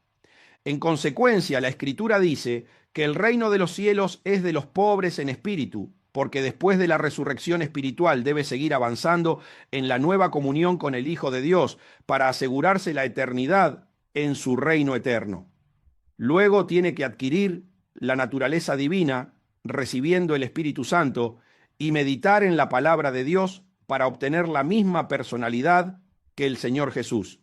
En consecuencia, la Escritura dice que el reino de los cielos es de los pobres en espíritu, porque después de la resurrección espiritual debe seguir avanzando en la nueva comunión con el Hijo de Dios para asegurarse la eternidad en su reino eterno. Luego tiene que adquirir la naturaleza divina, recibiendo el Espíritu Santo, y meditar en la palabra de Dios para obtener la misma personalidad que el Señor Jesús.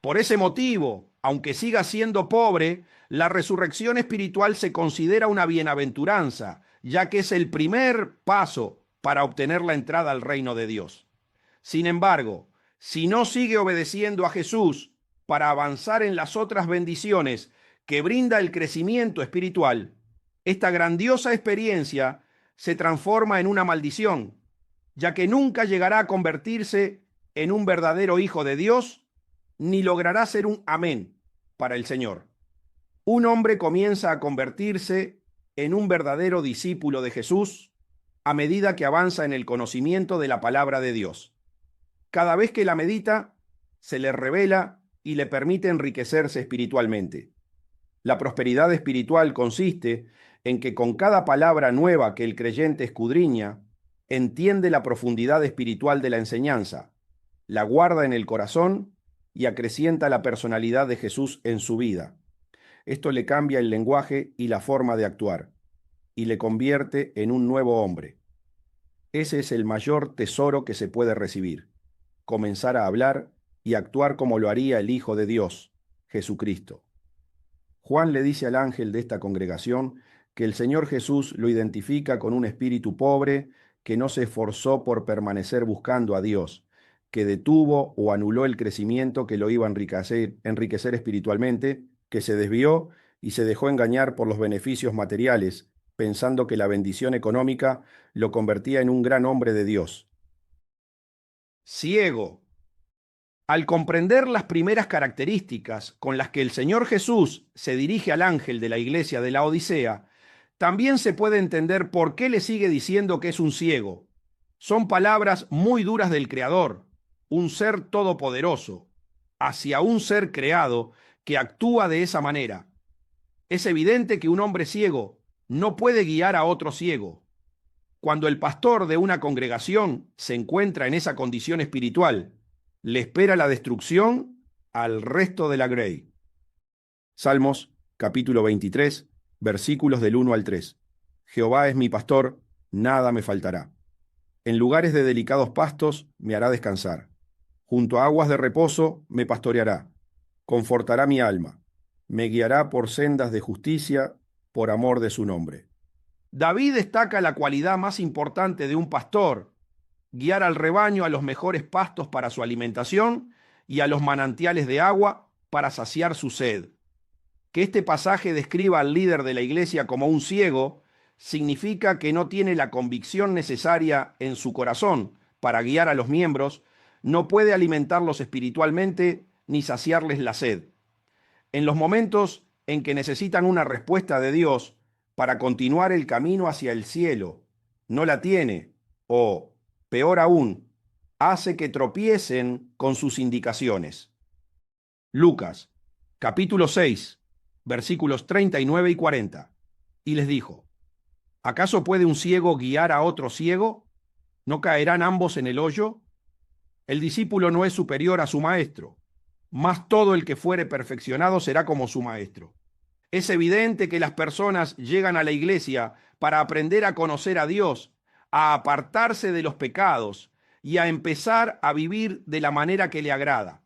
Por ese motivo, aunque siga siendo pobre, la resurrección espiritual se considera una bienaventuranza, ya que es el primer paso para obtener la entrada al reino de Dios. Sin embargo, si no sigue obedeciendo a Jesús para avanzar en las otras bendiciones que brinda el crecimiento espiritual, esta grandiosa experiencia se transforma en una maldición, ya que nunca llegará a convertirse en un verdadero hijo de Dios, ni logrará ser un amén para el Señor. Un hombre comienza a convertirse en un verdadero discípulo de Jesús a medida que avanza en el conocimiento de la palabra de Dios. Cada vez que la medita, se le revela y le permite enriquecerse espiritualmente. La prosperidad espiritual consiste en que con cada palabra nueva que el creyente escudriña, entiende la profundidad espiritual de la enseñanza, la guarda en el corazón y acrecienta la personalidad de Jesús en su vida. Esto le cambia el lenguaje y la forma de actuar, y le convierte en un nuevo hombre. Ese es el mayor tesoro que se puede recibir: comenzar a hablar y actuar como lo haría el Hijo de Dios, Jesucristo. Juan le dice al ángel de esta congregación que el Señor Jesús lo identifica con un espíritu pobre que no se esforzó por permanecer buscando a Dios, que detuvo o anuló el crecimiento que lo iba a enriquecer espiritualmente, que se desvió y se dejó engañar por los beneficios materiales, pensando que la bendición económica lo convertía en un gran hombre de Dios. Ciego. Al comprender las primeras características con las que el Señor Jesús se dirige al ángel de la iglesia de la Odisea, también se puede entender por qué le sigue diciendo que es un ciego. Son palabras muy duras del Creador, un ser todopoderoso, hacia un ser creado que actúa de esa manera. Es evidente que un hombre ciego no puede guiar a otro ciego. Cuando el pastor de una congregación se encuentra en esa condición espiritual, le espera la destrucción al resto de la grey. Salmos, capítulo 23, versículos del 1 al 3. Jehová es mi pastor, nada me faltará. En lugares de delicados pastos me hará descansar. Junto a aguas de reposo me pastoreará. Confortará mi alma. Me guiará por sendas de justicia, por amor de su nombre. David destaca la cualidad más importante de un pastor: guiar al rebaño a los mejores pastos para su alimentación y a los manantiales de agua para saciar su sed. Que este pasaje describa al líder de la iglesia como un ciego significa que no tiene la convicción necesaria en su corazón para guiar a los miembros, no puede alimentarlos espiritualmente ni saciarles la sed. En los momentos en que necesitan una respuesta de Dios para continuar el camino hacia el cielo, no la tiene, o peor aún, hace que tropiecen con sus indicaciones. Lucas, capítulo 6, versículos 39 y 40. Y les dijo: ¿acaso puede un ciego guiar a otro ciego? ¿No caerán ambos en el hoyo? El discípulo no es superior a su maestro, mas todo el que fuere perfeccionado será como su maestro. Es evidente que las personas llegan a la iglesia para aprender a conocer a Dios, a apartarse de los pecados y a empezar a vivir de la manera que le agrada.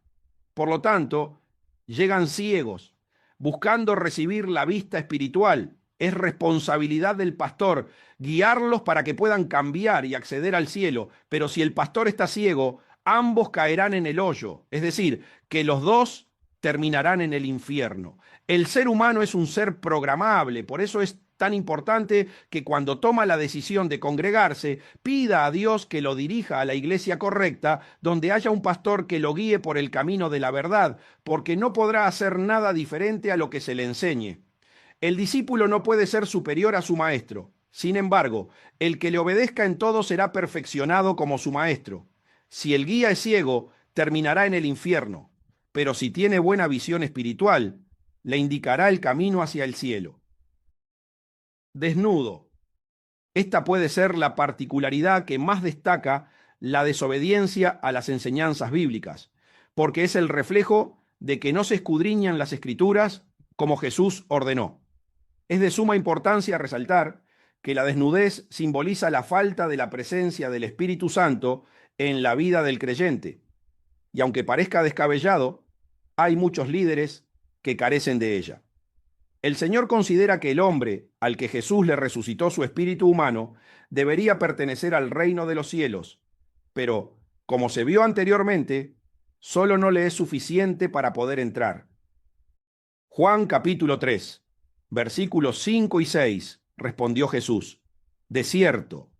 Por lo tanto, llegan ciegos, buscando recibir la vista espiritual. Es responsabilidad del pastor guiarlos para que puedan cambiar y acceder al cielo. Pero si el pastor está ciego, ambos caerán en el hoyo, es decir, que los dos terminarán en el infierno. El ser humano es un ser programable, por eso es tan importante que cuando toma la decisión de congregarse, pida a Dios que lo dirija a la iglesia correcta, donde haya un pastor que lo guíe por el camino de la verdad, porque no podrá hacer nada diferente a lo que se le enseñe. El discípulo no puede ser superior a su maestro. Sin embargo, el que le obedezca en todo será perfeccionado como su maestro. Si el guía es ciego, terminará en el infierno, pero si tiene buena visión espiritual, le indicará el camino hacia el cielo. Desnudo. Esta puede ser la particularidad que más destaca la desobediencia a las enseñanzas bíblicas, porque es el reflejo de que no se escudriñan las Escrituras como Jesús ordenó. Es de suma importancia resaltar que la desnudez simboliza la falta de la presencia del Espíritu Santo en la vida del creyente. Y aunque parezca descabellado, hay muchos líderes que carecen de ella. El Señor considera que el hombre al que Jesús le resucitó su espíritu humano debería pertenecer al reino de los cielos, pero, como se vio anteriormente, solo no le es suficiente para poder entrar. Juan capítulo 3, versículos 5 y 6, respondió Jesús: de cierto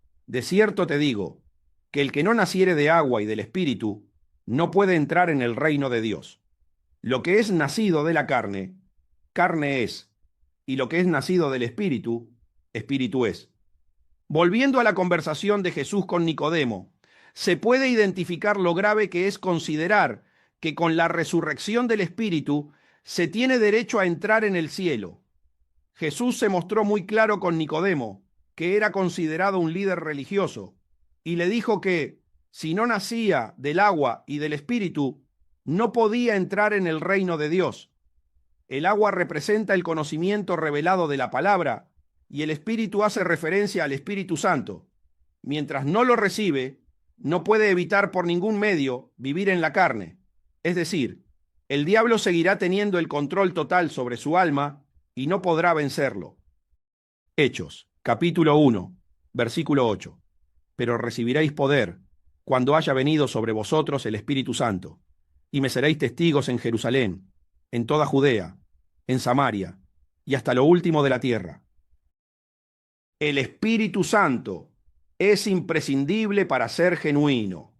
te digo, que el que no naciere de agua y del Espíritu no puede entrar en el reino de Dios. Lo que es nacido de la carne, carne es, y lo que es nacido del Espíritu, Espíritu es. Volviendo a la conversación de Jesús con Nicodemo, se puede identificar lo grave que es considerar que con la resurrección del Espíritu se tiene derecho a entrar en el cielo. Jesús se mostró muy claro con Nicodemo, que era considerado un líder religioso, y le dijo que, si no nacía del agua y del Espíritu, no podía entrar en el reino de Dios. El agua representa el conocimiento revelado de la palabra, y el Espíritu hace referencia al Espíritu Santo. Mientras no lo recibe, no puede evitar por ningún medio vivir en la carne. Es decir, el diablo seguirá teniendo el control total sobre su alma y no podrá vencerlo. Hechos, capítulo 1, versículo 8. Pero recibiréis poder cuando haya venido sobre vosotros el Espíritu Santo, y me seréis testigos en Jerusalén, en toda Judea, en Samaria y hasta lo último de la tierra. El Espíritu Santo es imprescindible para ser genuino.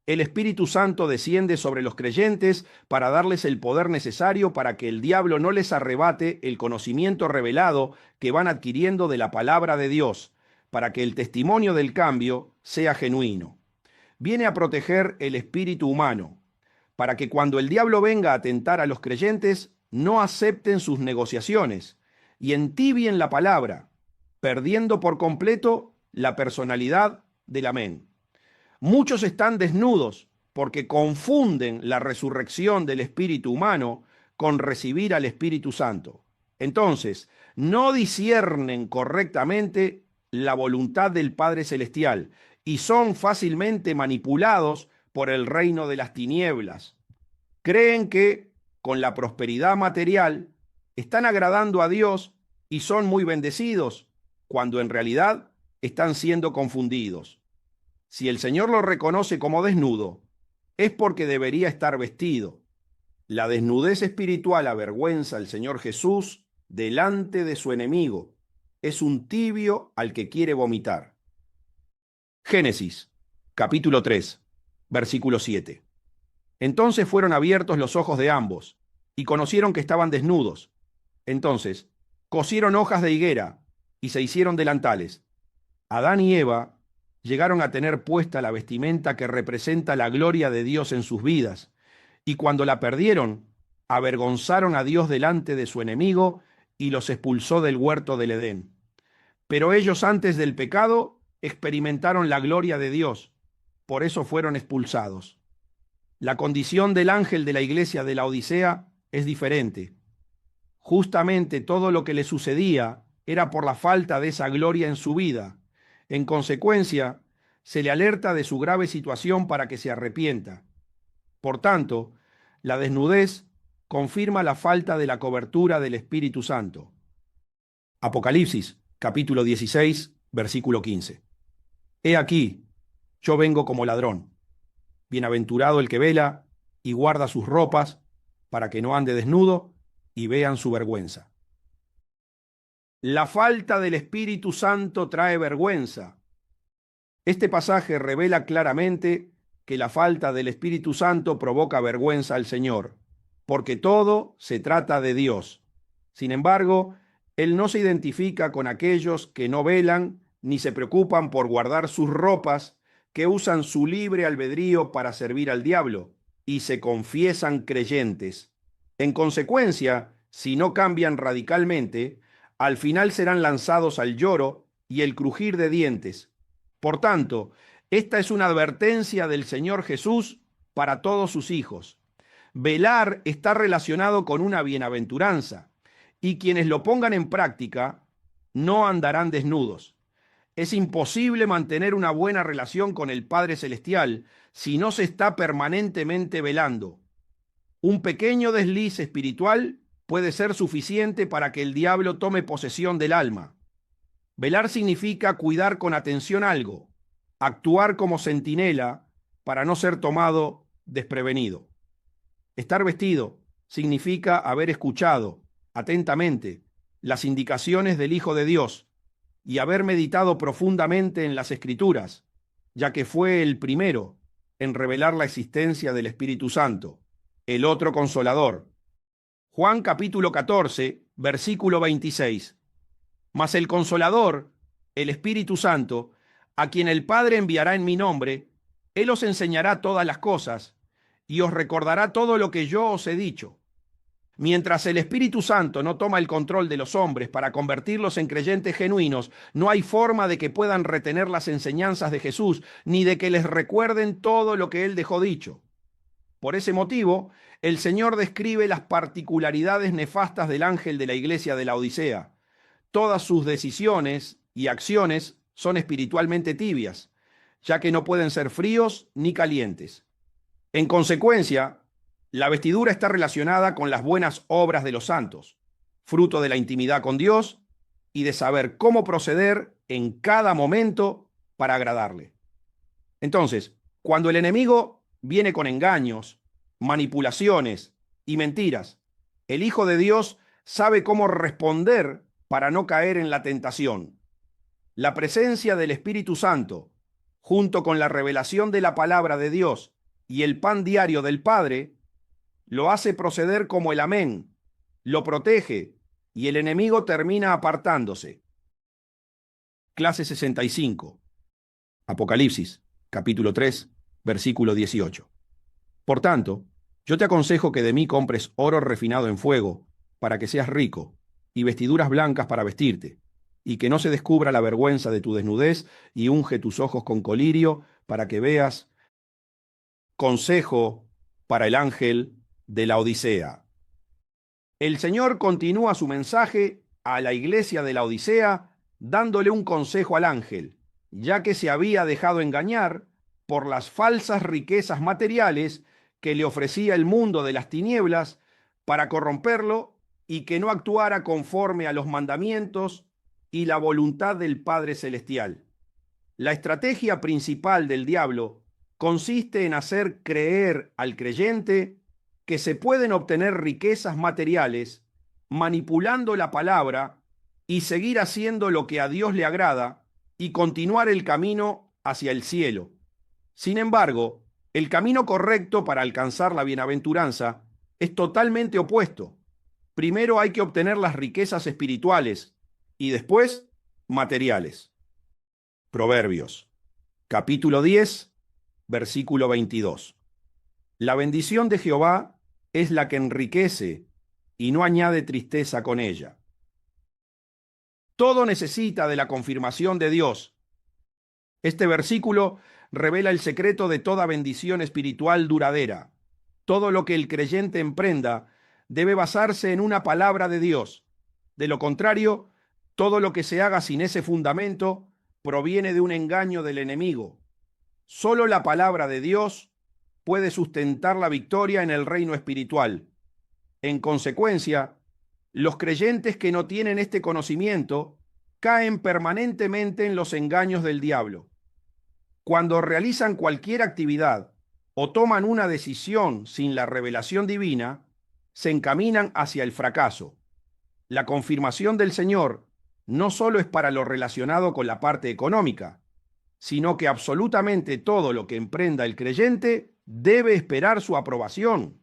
El Espíritu Santo desciende sobre los creyentes para darles el poder necesario para que el diablo no les arrebate el conocimiento revelado que van adquiriendo de la palabra de Dios, para que el testimonio del cambio sea genuino. Viene a proteger el espíritu humano, para que cuando el diablo venga a tentar a los creyentes, no acepten sus negociaciones y entibien la palabra, perdiendo por completo la personalidad del amén. Muchos están desnudos porque confunden la resurrección del espíritu humano con recibir al Espíritu Santo. Entonces, no disciernen correctamente la voluntad del Padre Celestial y son fácilmente manipulados por el reino de las tinieblas. Creen que, con la prosperidad material, están agradando a Dios y son muy bendecidos, cuando en realidad están siendo confundidos. Si el Señor lo reconoce como desnudo, es porque debería estar vestido. La desnudez espiritual avergüenza al Señor Jesús delante de su enemigo. Es un tibio al que quiere vomitar. Génesis, capítulo 3, versículo 7. Entonces fueron abiertos los ojos de ambos, y conocieron que estaban desnudos. Entonces cosieron hojas de higuera, y se hicieron delantales. Adán y Eva llegaron a tener puesta la vestimenta que representa la gloria de Dios en sus vidas, y cuando la perdieron, avergonzaron a Dios delante de su enemigo y los expulsó del huerto del Edén. Pero ellos antes del pecado experimentaron la gloria de Dios, por eso fueron expulsados. La condición del ángel de la iglesia de la Odisea es diferente. Justamente todo lo que le sucedía era por la falta de esa gloria en su vida. En consecuencia, se le alerta de su grave situación para que se arrepienta. Por tanto, la desnudez confirma la falta de la cobertura del Espíritu Santo. Apocalipsis, capítulo 16, versículo 15. He aquí, yo vengo como ladrón. Bienaventurado el que vela y guarda sus ropas, para que no ande desnudo y vean su vergüenza. La falta del Espíritu Santo trae vergüenza. Este pasaje revela claramente que la falta del Espíritu Santo provoca vergüenza al Señor, porque todo se trata de Dios. Sin embargo, Él no se identifica con aquellos que no velan ni se preocupan por guardar sus ropas, que usan su libre albedrío para servir al diablo y se confiesan creyentes. En consecuencia, si no cambian radicalmente, al final serán lanzados al lloro y el crujir de dientes. Por tanto, esta es una advertencia del Señor Jesús para todos sus hijos. Velar está relacionado con una bienaventuranza, y quienes lo pongan en práctica no andarán desnudos. Es imposible mantener una buena relación con el Padre Celestial si no se está permanentemente velando. Un pequeño desliz espiritual puede ser suficiente para que el diablo tome posesión del alma. Velar significa cuidar con atención algo, actuar como centinela para no ser tomado desprevenido. Estar vestido significa haber escuchado atentamente las indicaciones del Hijo de Dios y haber meditado profundamente en las Escrituras, ya que fue el primero en revelar la existencia del Espíritu Santo, el otro Consolador. Juan capítulo 14, versículo 26. Mas el Consolador, el Espíritu Santo, a quien el Padre enviará en mi nombre, Él os enseñará todas las cosas y os recordará todo lo que yo os he dicho. Mientras el Espíritu Santo no toma el control de los hombres para convertirlos en creyentes genuinos, no hay forma de que puedan retener las enseñanzas de Jesús, ni de que les recuerden todo lo que Él dejó dicho. Por ese motivo, el Señor describe las particularidades nefastas del ángel de la iglesia de la Odisea. Todas sus decisiones y acciones son espiritualmente tibias, ya que no pueden ser fríos ni calientes. En consecuencia, la vestidura está relacionada con las buenas obras de los santos, fruto de la intimidad con Dios y de saber cómo proceder en cada momento para agradarle. Entonces, cuando el enemigo viene con engaños, manipulaciones y mentiras, el Hijo de Dios sabe cómo responder para no caer en la tentación. La presencia del Espíritu Santo, junto con la revelación de la palabra de Dios y el pan diario del Padre, lo hace proceder como el amén, lo protege y el enemigo termina apartándose. Clase 65. Apocalipsis, capítulo 3, versículo 18. Por tanto, yo te aconsejo que de mí compres oro refinado en fuego, para que seas rico, y vestiduras blancas para vestirte, y que no se descubra la vergüenza de tu desnudez, y unge tus ojos con colirio, para que veas. Consejo para el ángel de la Odisea. El Señor continúa su mensaje a la iglesia de la Odisea, dándole un consejo al ángel, ya que se había dejado engañar por las falsas riquezas materiales que le ofrecía el mundo de las tinieblas para corromperlo y que no actuara conforme a los mandamientos y la voluntad del Padre Celestial. La estrategia principal del diablo consiste en hacer creer al creyente que se pueden obtener riquezas materiales manipulando la palabra y seguir haciendo lo que a Dios le agrada y continuar el camino hacia el cielo. Sin embargo, el camino correcto para alcanzar la bienaventuranza es totalmente opuesto. Primero hay que obtener las riquezas espirituales y después materiales. Proverbios, capítulo 10, versículo 22. La bendición de Jehová es la que enriquece y no añade tristeza con ella. Todo necesita de la confirmación de Dios. Este versículo revela el secreto de toda bendición espiritual duradera. Todo lo que el creyente emprenda debe basarse en una palabra de Dios. De lo contrario, todo lo que se haga sin ese fundamento proviene de un engaño del enemigo. Solo la palabra de Dios puede sustentar la victoria en el reino espiritual. En consecuencia, los creyentes que no tienen este conocimiento caen permanentemente en los engaños del diablo. Cuando realizan cualquier actividad o toman una decisión sin la revelación divina, se encaminan hacia el fracaso. La confirmación del Señor no solo es para lo relacionado con la parte económica, sino que absolutamente todo lo que emprenda el creyente debe esperar su aprobación,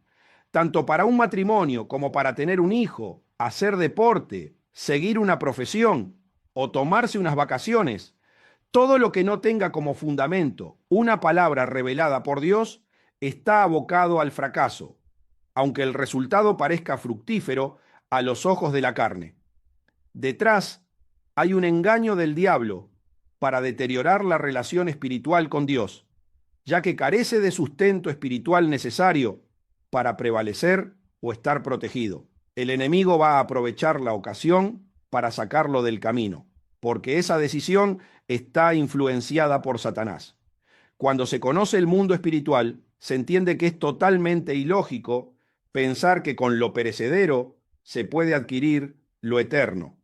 tanto para un matrimonio como para tener un hijo, hacer deporte, seguir una profesión o tomarse unas vacaciones. Todo lo que no tenga como fundamento una palabra revelada por Dios está abocado al fracaso, aunque el resultado parezca fructífero a los ojos de la carne. Detrás hay un engaño del diablo para deteriorar la relación espiritual con Dios, ya que carece de sustento espiritual necesario para prevalecer o estar protegido. El enemigo va a aprovechar la ocasión para sacarlo del camino, porque esa decisión está influenciada por Satanás. Cuando se conoce el mundo espiritual, se entiende que es totalmente ilógico pensar que con lo perecedero se puede adquirir lo eterno.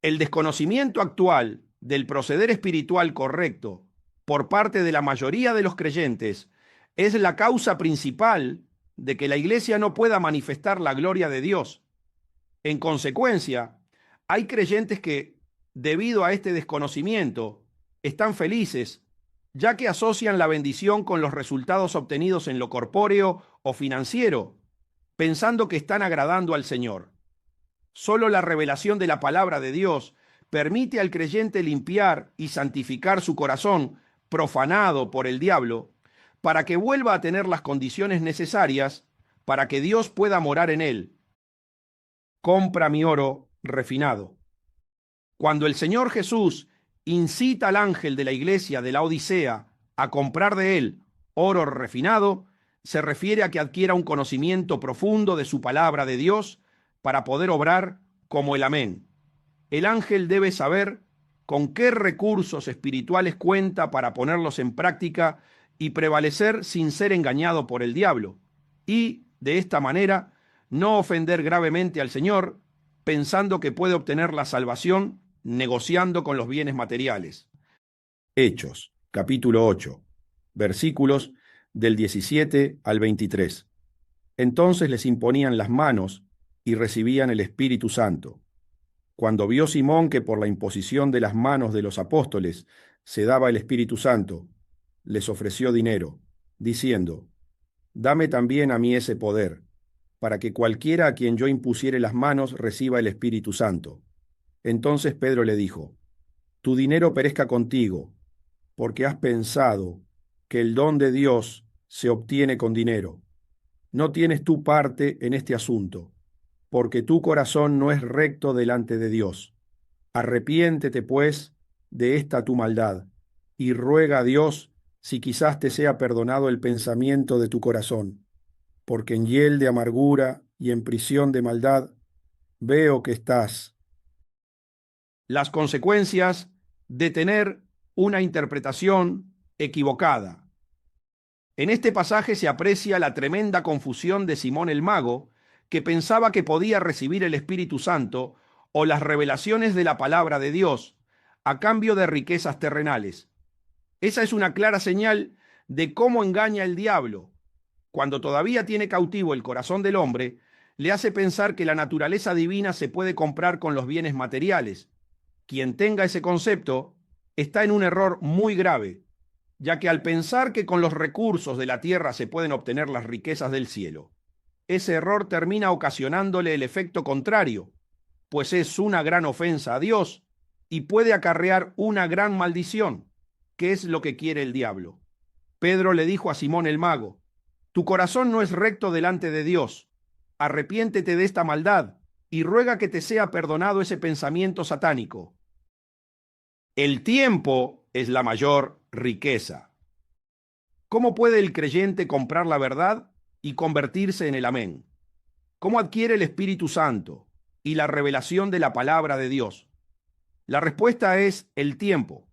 El desconocimiento actual del proceder espiritual correcto por parte de la mayoría de los creyentes es la causa principal de que la iglesia no pueda manifestar la gloria de Dios. En consecuencia, hay creyentes que, debido a este desconocimiento, están felices, ya que asocian la bendición con los resultados obtenidos en lo corpóreo o financiero, pensando que están agradando al Señor. Solo la revelación de la palabra de Dios permite al creyente limpiar y santificar su corazón, profanado por el diablo, para que vuelva a tener las condiciones necesarias para que Dios pueda morar en él. Compra mi oro refinado. Cuando el Señor Jesús incita al ángel de la iglesia de la Odisea a comprar de él oro refinado, se refiere a que adquiera un conocimiento profundo de su palabra de Dios para poder obrar como el Amén. El ángel debe saber con qué recursos espirituales cuenta para ponerlos en práctica y prevalecer sin ser engañado por el diablo, y, de esta manera, no ofender gravemente al Señor, pensando que puede obtener la salvación negociando con los bienes materiales. Hechos, capítulo 8, versículos del 17 al 23. Entonces les imponían las manos y recibían el Espíritu Santo. Cuando vio Simón que por la imposición de las manos de los apóstoles se daba el Espíritu Santo, les ofreció dinero, diciendo: Dame también a mí ese poder, para que cualquiera a quien yo impusiere las manos reciba el Espíritu Santo. Entonces Pedro le dijo: Tu dinero perezca contigo, porque has pensado que el don de Dios se obtiene con dinero. No tienes tú parte en este asunto, porque tu corazón no es recto delante de Dios. Arrepiéntete, pues, de esta tu maldad, y ruega a Dios si quizás te sea perdonado el pensamiento de tu corazón, porque en hiel de amargura y en prisión de maldad veo que estás. Las consecuencias de tener una interpretación equivocada. En este pasaje se aprecia la tremenda confusión de Simón el Mago, que pensaba que podía recibir el Espíritu Santo o las revelaciones de la palabra de Dios a cambio de riquezas terrenales. Esa es una clara señal de cómo engaña el diablo. Cuando todavía tiene cautivo el corazón del hombre, le hace pensar que la naturaleza divina se puede comprar con los bienes materiales. Quien tenga ese concepto está en un error muy grave, ya que al pensar que con los recursos de la tierra se pueden obtener las riquezas del cielo, ese error termina ocasionándole el efecto contrario, pues es una gran ofensa a Dios y puede acarrear una gran maldición, que es lo que quiere el diablo. Pedro le dijo a Simón el Mago: Tu corazón no es recto delante de Dios. Arrepiéntete de esta maldad y ruega que te sea perdonado ese pensamiento satánico. El tiempo es la mayor riqueza. ¿Cómo puede el creyente comprar la verdad y convertirse en el Amén? ¿Cómo adquiere el Espíritu Santo y la revelación de la palabra de Dios? La respuesta es el tiempo.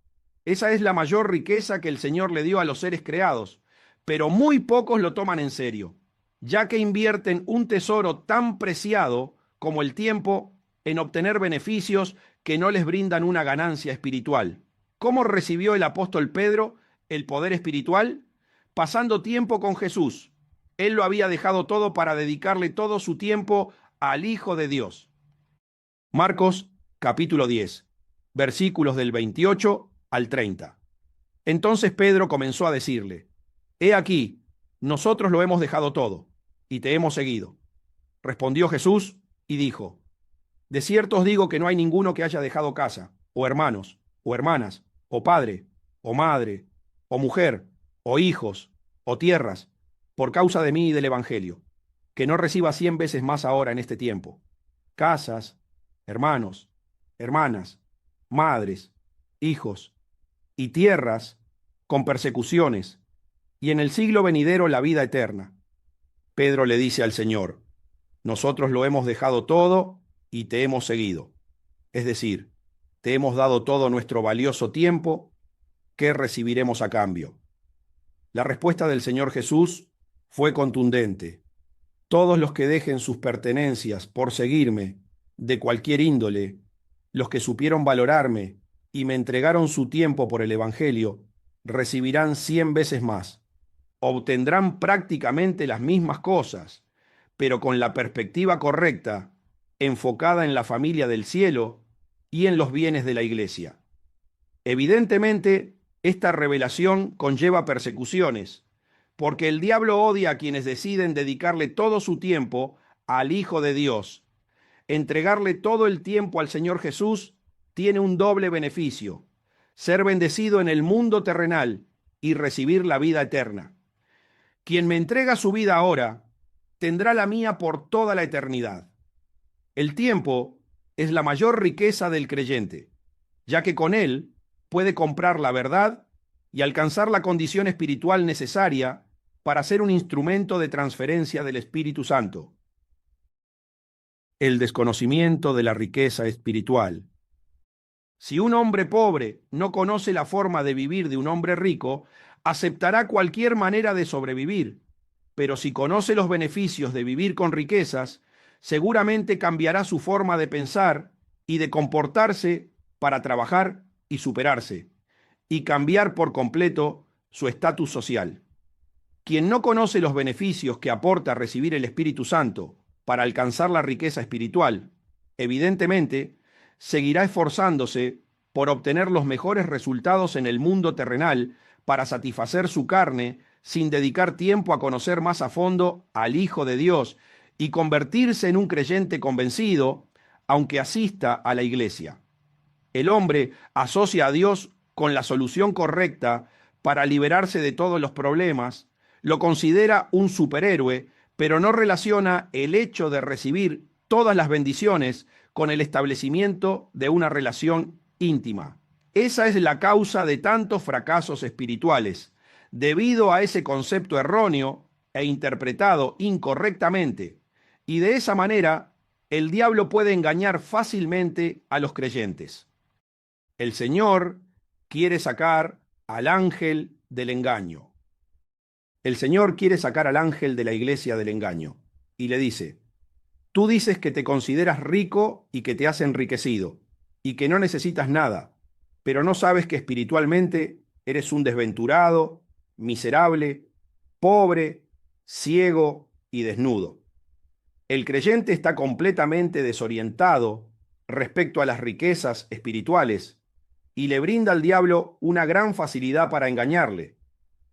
Esa es la mayor riqueza que el Señor le dio a los seres creados, pero muy pocos lo toman en serio, ya que invierten un tesoro tan preciado como el tiempo en obtener beneficios que no les brindan una ganancia espiritual. ¿Cómo recibió el apóstol Pedro el poder espiritual? Pasando tiempo con Jesús. Él lo había dejado todo para dedicarle todo su tiempo al Hijo de Dios. Marcos capítulo 10, versículos del 28 al 30. Entonces Pedro comenzó a decirle: He aquí, nosotros lo hemos dejado todo y te hemos seguido. Respondió Jesús y dijo: De cierto os digo que no hay ninguno que haya dejado casa, o hermanos, o hermanas, o padre, o madre, o mujer, o hijos, o tierras, por causa de mí y del Evangelio, que no reciba 100 veces más ahora en este tiempo: casas, hermanos, hermanas, madres, hijos y tierras, con persecuciones, y en el siglo venidero la vida eterna. Pedro le dice al Señor: Nosotros lo hemos dejado todo y te hemos seguido. Es decir, te hemos dado todo nuestro valioso tiempo. ¿Qué recibiremos a cambio? La respuesta del Señor Jesús fue contundente: Todos los que dejen sus pertenencias por seguirme, de cualquier índole, los que supieron valorarme y me entregaron su tiempo por el Evangelio, recibirán 100 veces más. Obtendrán prácticamente las mismas cosas, pero con la perspectiva correcta, enfocada en la familia del cielo y en los bienes de la iglesia. Evidentemente, esta revelación conlleva persecuciones, porque el diablo odia a quienes deciden dedicarle todo su tiempo al Hijo de Dios. Entregarle todo el tiempo al Señor Jesús tiene un doble beneficio: ser bendecido en el mundo terrenal y recibir la vida eterna. Quien me entrega su vida ahora, tendrá la mía por toda la eternidad. El tiempo es la mayor riqueza del creyente, ya que con él puede comprar la verdad y alcanzar la condición espiritual necesaria para ser un instrumento de transferencia del Espíritu Santo. El desconocimiento de la riqueza espiritual. Si un hombre pobre no conoce la forma de vivir de un hombre rico, aceptará cualquier manera de sobrevivir, pero si conoce los beneficios de vivir con riquezas, seguramente cambiará su forma de pensar y de comportarse para trabajar y superarse, y cambiar por completo su estatus social. Quien no conoce los beneficios que aporta recibir el Espíritu Santo para alcanzar la riqueza espiritual, evidentemente, seguirá esforzándose por obtener los mejores resultados en el mundo terrenal para satisfacer su carne sin dedicar tiempo a conocer más a fondo al Hijo de Dios y convertirse en un creyente convencido, aunque asista a la iglesia. El hombre asocia a Dios con la solución correcta para liberarse de todos los problemas, lo considera un superhéroe, pero no relaciona el hecho de recibir todas las bendiciones con el establecimiento de una relación íntima. Esa es la causa de tantos fracasos espirituales, debido a ese concepto erróneo e interpretado incorrectamente, y de esa manera el diablo puede engañar fácilmente a los creyentes. El Señor quiere sacar al ángel del engaño. El Señor quiere sacar al ángel de la iglesia del engaño y le dice: tú dices que te consideras rico y que te has enriquecido y que no necesitas nada, pero no sabes que espiritualmente eres un desventurado, miserable, pobre, ciego y desnudo. El creyente está completamente desorientado respecto a las riquezas espirituales y le brinda al diablo una gran facilidad para engañarle,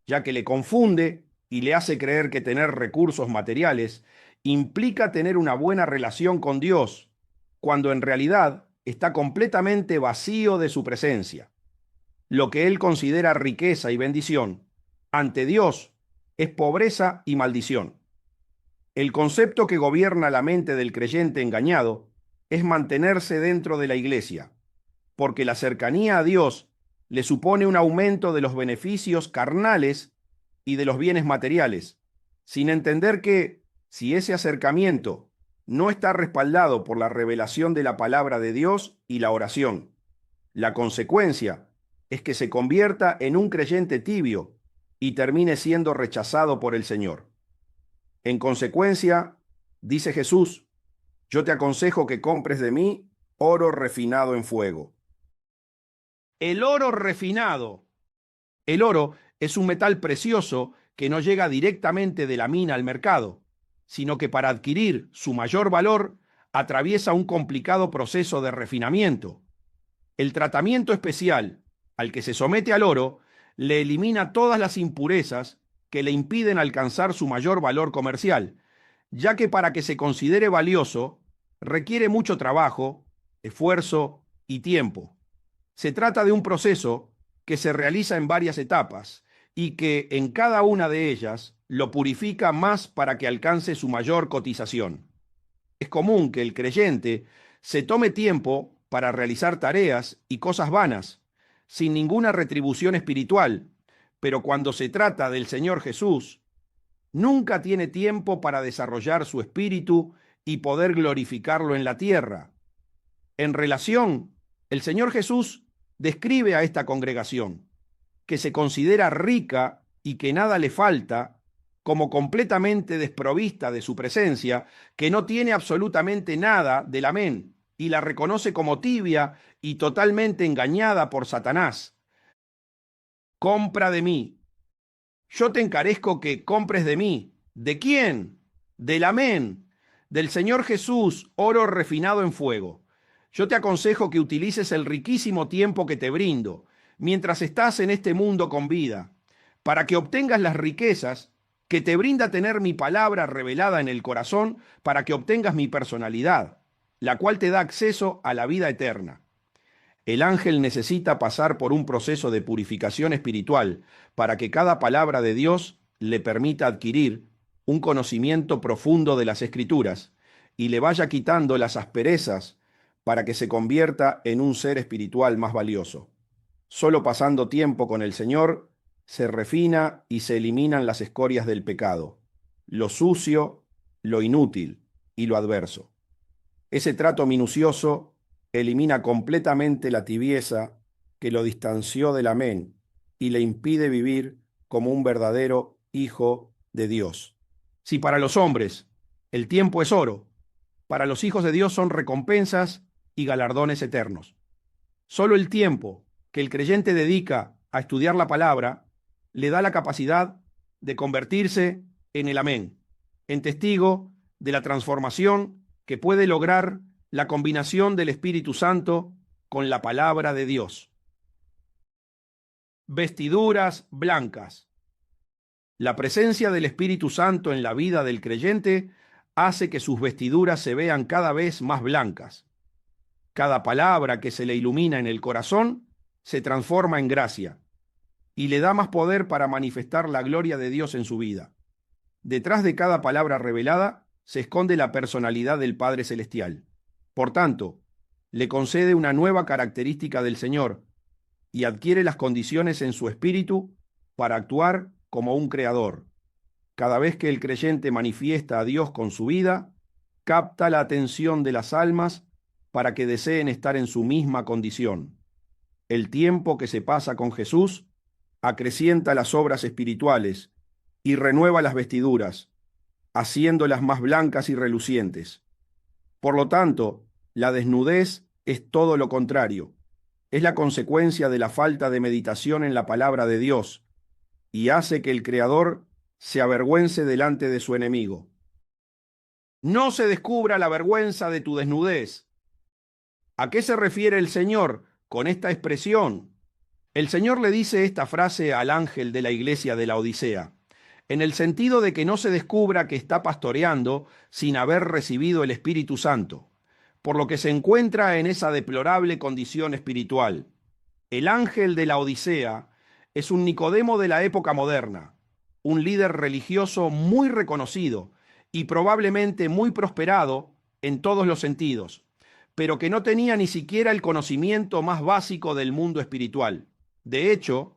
ya que le confunde y le hace creer que tener recursos materiales implica tener una buena relación con Dios, cuando en realidad está completamente vacío de su presencia. Lo que él considera riqueza y bendición, ante Dios, es pobreza y maldición. El concepto que gobierna la mente del creyente engañado es mantenerse dentro de la iglesia, porque la cercanía a Dios le supone un aumento de los beneficios carnales y de los bienes materiales, sin entender que, si ese acercamiento no está respaldado por la revelación de la palabra de Dios y la oración, la consecuencia es que se convierta en un creyente tibio y termine siendo rechazado por el Señor. En consecuencia, dice Jesús: yo te aconsejo que compres de mí oro refinado en fuego. El oro refinado. El oro es un metal precioso que no llega directamente de la mina al mercado, sino que para adquirir su mayor valor atraviesa un complicado proceso de refinamiento. El tratamiento especial al que se somete al oro le elimina todas las impurezas que le impiden alcanzar su mayor valor comercial, ya que para que se considere valioso requiere mucho trabajo, esfuerzo y tiempo. Se trata de un proceso que se realiza en varias etapas y que en cada una de ellas lo purifica más para que alcance su mayor cotización. Es común que el creyente se tome tiempo para realizar tareas y cosas vanas, sin ninguna retribución espiritual, pero cuando se trata del Señor Jesús, nunca tiene tiempo para desarrollar su espíritu y poder glorificarlo en la tierra. En relación, el Señor Jesús describe a esta congregación, que se considera rica y que nada le falta, como completamente desprovista de su presencia, que no tiene absolutamente nada del amén, y la reconoce como tibia y totalmente engañada por Satanás. Compra de mí. Yo te encarezco que compres de mí. ¿De quién? Del amén, del Señor Jesús, oro refinado en fuego. Yo te aconsejo que utilices el riquísimo tiempo que te brindo, mientras estás en este mundo con vida, para que obtengas las riquezas que te brinda tener mi palabra revelada en el corazón, para que obtengas mi personalidad, la cual te da acceso a la vida eterna. El ángel necesita pasar por un proceso de purificación espiritual para que cada palabra de Dios le permita adquirir un conocimiento profundo de las Escrituras y le vaya quitando las asperezas para que se convierta en un ser espiritual más valioso. Solo pasando tiempo con el Señor se refina y se eliminan las escorias del pecado, lo sucio, lo inútil y lo adverso. Ese trato minucioso elimina completamente la tibieza que lo distanció del amén y le impide vivir como un verdadero hijo de Dios. Si para los hombres el tiempo es oro, para los hijos de Dios son recompensas y galardones eternos. Solo el tiempo que el creyente dedica a estudiar la palabra le da la capacidad de convertirse en el amén, en testigo de la transformación que puede lograr la combinación del Espíritu Santo con la palabra de Dios. Vestiduras blancas. La presencia del Espíritu Santo en la vida del creyente hace que sus vestiduras se vean cada vez más blancas. Cada palabra que se le ilumina en el corazón se transforma en gracia y le da más poder para manifestar la gloria de Dios en su vida. Detrás de cada palabra revelada se esconde la personalidad del Padre Celestial. Por tanto, le concede una nueva característica del Señor y adquiere las condiciones en su espíritu para actuar como un creador. Cada vez que el creyente manifiesta a Dios con su vida, capta la atención de las almas para que deseen estar en su misma condición. El tiempo que se pasa con Jesús acrecienta las obras espirituales y renueva las vestiduras, haciéndolas más blancas y relucientes. Por lo tanto, la desnudez es todo lo contrario. Es la consecuencia de la falta de meditación en la palabra de Dios y hace que el Creador se avergüence delante de su enemigo. No se descubra la vergüenza de tu desnudez. ¿A qué se refiere el Señor con esta expresión? El Señor le dice esta frase al ángel de la iglesia de la Odisea, en el sentido de que no se descubra que está pastoreando sin haber recibido el Espíritu Santo, por lo que se encuentra en esa deplorable condición espiritual. El ángel de la Odisea es un Nicodemo de la época moderna, un líder religioso muy reconocido y probablemente muy prosperado en todos los sentidos, pero que no tenía ni siquiera el conocimiento más básico del mundo espiritual. De hecho,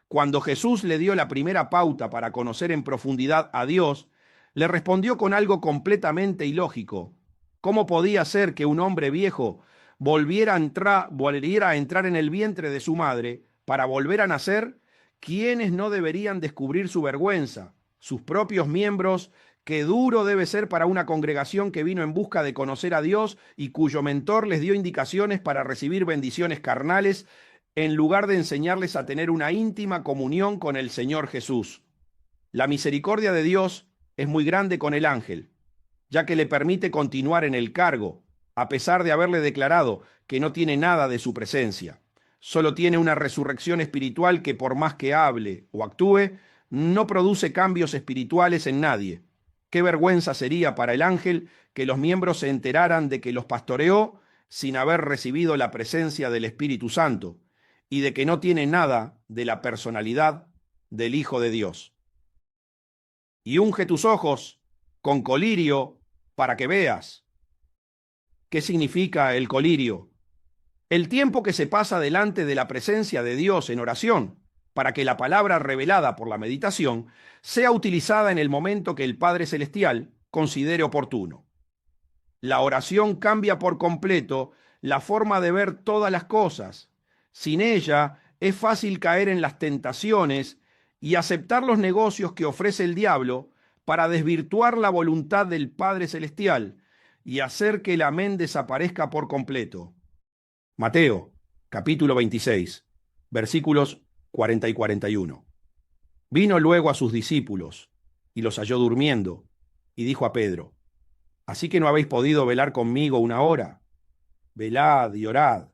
cuando Jesús le dio la primera pauta para conocer en profundidad a Dios, le respondió con algo completamente ilógico. ¿Cómo podía ser que un hombre viejo volviera a entrar en el vientre de su madre para volver a nacer? ¿Quiénes no deberían descubrir su vergüenza? Sus propios miembros. Qué duro debe ser para una congregación que vino en busca de conocer a Dios y cuyo mentor les dio indicaciones para recibir bendiciones carnales en lugar de enseñarles a tener una íntima comunión con el Señor Jesús. La misericordia de Dios es muy grande con el ángel, ya que le permite continuar en el cargo, a pesar de haberle declarado que no tiene nada de su presencia. Solo tiene una resurrección espiritual que, por más que hable o actúe, no produce cambios espirituales en nadie. Qué vergüenza sería para el ángel que los miembros se enteraran de que los pastoreó sin haber recibido la presencia del Espíritu Santo y de que no tiene nada de la personalidad del Hijo de Dios. Y unge tus ojos con colirio para que veas. ¿Qué significa el colirio? El tiempo que se pasa delante de la presencia de Dios en oración, para que la palabra revelada por la meditación sea utilizada en el momento que el Padre Celestial considere oportuno. La oración cambia por completo la forma de ver todas las cosas. Sin ella es fácil caer en las tentaciones y aceptar los negocios que ofrece el diablo para desvirtuar la voluntad del Padre Celestial y hacer que el amén desaparezca por completo. Mateo, capítulo 26, versículos 40 y 41. Vino luego a sus discípulos y los halló durmiendo y dijo a Pedro: ¿Así que no habéis podido velar conmigo una hora? Velad y orad,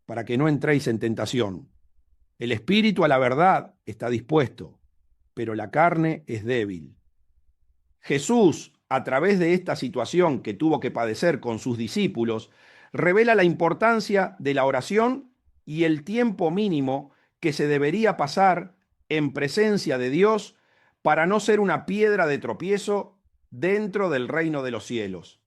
para que no entréis en tentación. El espíritu a la verdad está dispuesto, pero la carne es débil. Jesús, a través de esta situación que tuvo que padecer con sus discípulos, revela la importancia de la oración y el tiempo mínimo que se debería pasar en presencia de Dios para no ser una piedra de tropiezo dentro del reino de los cielos.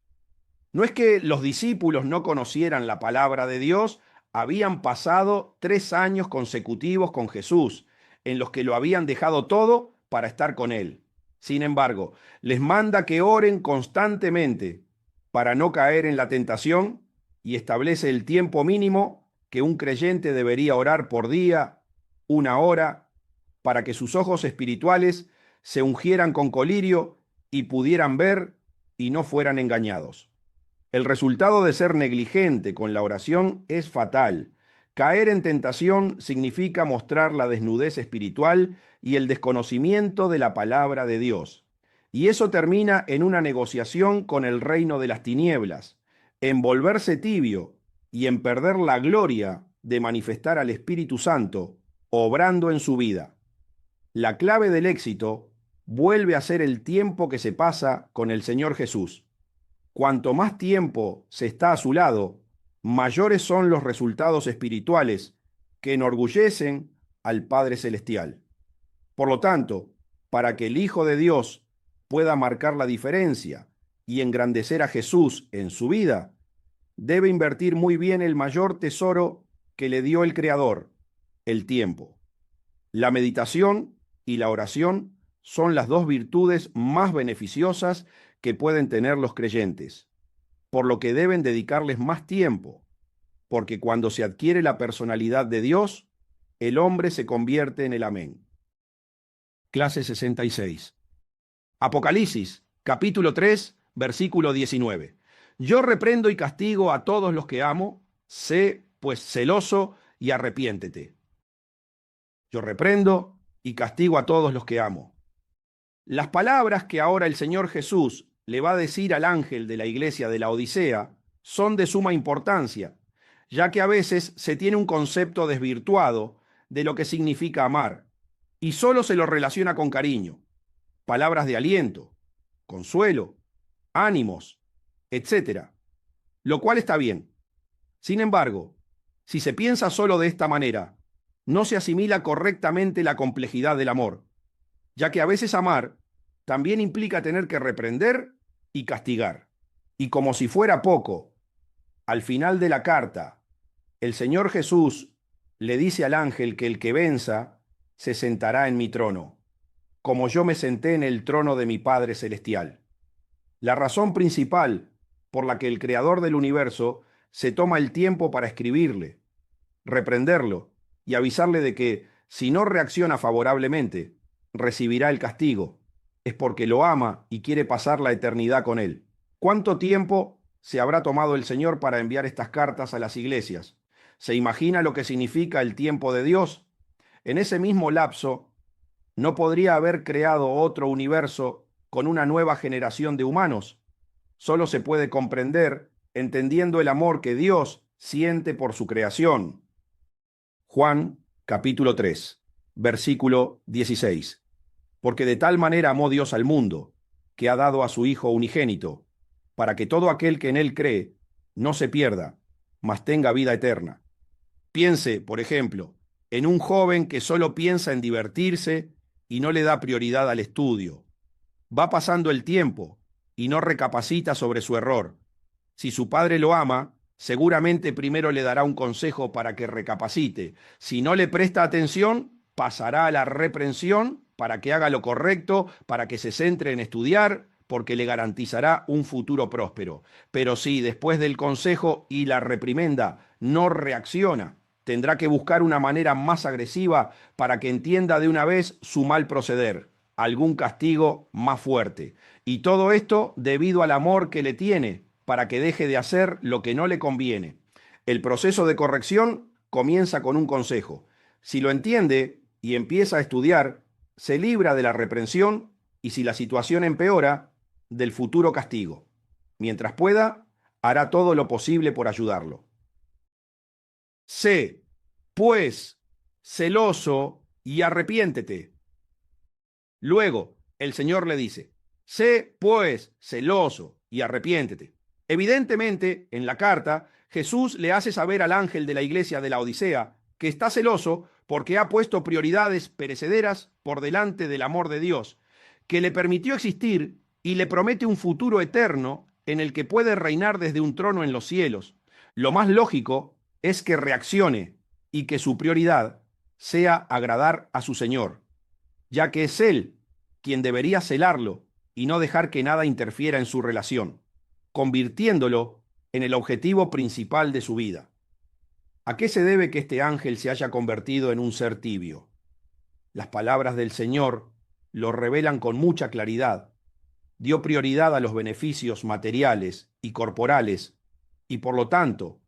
No es que los discípulos no conocieran la palabra de Dios, habían pasado 3 años consecutivos con Jesús, en los que lo habían dejado todo para estar con Él. Sin embargo, les manda que oren constantemente para no caer en la tentación y establece el tiempo mínimo que un creyente debería orar por día, 1 hora, para que sus ojos espirituales se ungieran con colirio y pudieran ver y no fueran engañados. El resultado de ser negligente con la oración es fatal. Caer en tentación significa mostrar la desnudez espiritual y el desconocimiento de la palabra de Dios. Y eso termina en una negociación con el reino de las tinieblas, en volverse tibio y en perder la gloria de manifestar al Espíritu Santo obrando en su vida. La clave del éxito vuelve a ser el tiempo que se pasa con el Señor Jesús. Cuanto más tiempo se está a su lado, mayores son los resultados espirituales que enorgullecen al Padre Celestial. Por lo tanto, para que el Hijo de Dios pueda marcar la diferencia y engrandecer a Jesús en su vida, debe invertir muy bien el mayor tesoro que le dio el Creador, el tiempo. La meditación y la oración son las 2 virtudes más beneficiosas que pueden tener los creyentes, por lo que deben dedicarles más tiempo, porque cuando se adquiere la personalidad de Dios, el hombre se convierte en el amén. Clase 66. Apocalipsis, capítulo 3, versículo 19. Yo reprendo y castigo a todos los que amo, sé pues celoso y arrepiéntete. Yo reprendo y castigo a todos los que amo. Las palabras que ahora el Señor Jesús le va a decir al ángel de la iglesia de la Odisea son de suma importancia, ya que a veces se tiene un concepto desvirtuado de lo que significa amar, y solo se lo relaciona con cariño, palabras de aliento, consuelo, ánimos, etc. Lo cual está bien. Sin embargo, si se piensa solo de esta manera, no se asimila correctamente la complejidad del amor, ya que a veces amar también implica tener que reprender y castigar. Y como si fuera poco, al final de la carta, el Señor Jesús le dice al ángel que el que venza se sentará en mi trono, como yo me senté en el trono de mi Padre Celestial. La razón principal por la que el Creador del universo se toma el tiempo para escribirle, reprenderlo y avisarle de que, si no reacciona favorablemente, recibirá el castigo, es porque lo ama y quiere pasar la eternidad con él. ¿Cuánto tiempo se habrá tomado el Señor para enviar estas cartas a las iglesias? ¿Se imagina lo que significa el tiempo de Dios? En ese mismo lapso, ¿no podría haber creado otro universo con una nueva generación de humanos? Solo se puede comprender entendiendo el amor que Dios siente por su creación. Juan, capítulo 3, versículo 16. Porque de tal manera amó Dios al mundo, que ha dado a su Hijo unigénito, para que todo aquel que en él cree no se pierda, mas tenga vida eterna. Piense, por ejemplo, en un joven que solo piensa en divertirse y no le da prioridad al estudio. Va pasando el tiempo y no recapacita sobre su error. Si su padre lo ama, seguramente primero le dará un consejo para que recapacite. Si no le presta atención, pasará a la reprensión para que haga lo correcto, para que se centre en estudiar, porque le garantizará un futuro próspero. Pero si después del consejo y la reprimenda no reacciona, tendrá que buscar una manera más agresiva para que entienda de una vez su mal proceder, algún castigo más fuerte. Y todo esto debido al amor que le tiene, para que deje de hacer lo que no le conviene. El proceso de corrección comienza con un consejo. Si lo entiende y empieza a estudiar, se libra de la reprensión y, si la situación empeora, del futuro castigo. Mientras pueda, hará todo lo posible por ayudarlo. Sé, pues, celoso y arrepiéntete. Luego, el Señor le dice, sé, pues, celoso y arrepiéntete. Evidentemente, en la carta, Jesús le hace saber al ángel de la iglesia de la Odisea que está celoso porque ha puesto prioridades perecederas por delante del amor de Dios que le permitió existir y le promete un futuro eterno en el que puede reinar desde un trono en los cielos. Lo más lógico es que reaccione y que su prioridad sea agradar a su Señor, ya que es Él quien debería celarlo y no dejar que nada interfiera en su relación, convirtiéndolo en el objetivo principal de su vida. ¿A qué se debe que este ángel se haya convertido en un ser tibio? Las palabras del Señor lo revelan con mucha claridad. Dio prioridad a los beneficios materiales y corporales y, por lo tanto,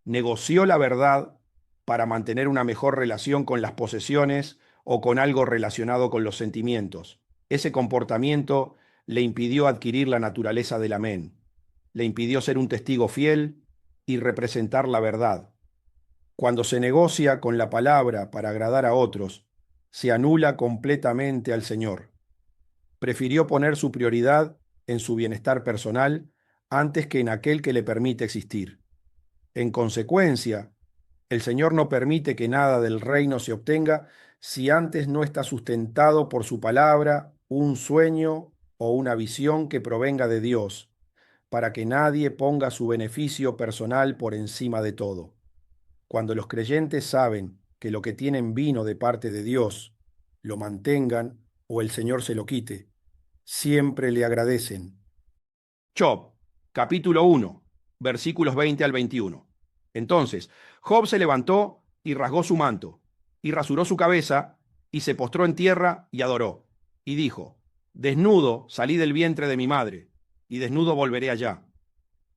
negoció la verdad para mantener una mejor relación con las posesiones o con algo relacionado con los sentimientos. Ese comportamiento le impidió adquirir la naturaleza del amén, le impidió ser un testigo fiel y representar la verdad. Cuando se negocia con la palabra para agradar a otros, se anula completamente al Señor. Prefirió poner su prioridad en su bienestar personal antes que en aquel que le permite existir. En consecuencia, el Señor no permite que nada del reino se obtenga si antes no está sustentado por su palabra, un sueño o una visión que provenga de Dios, para que nadie ponga su beneficio personal por encima de todo. Cuando los creyentes saben que lo que tienen vino de parte de Dios, lo mantengan o el Señor se lo quite, siempre le agradecen. Job, capítulo 1, versículos 20 al 21. Entonces, Job se levantó y rasgó su manto, y rasuró su cabeza, y se postró en tierra y adoró. Y dijo: Desnudo salí del vientre de mi madre, y desnudo volveré allá.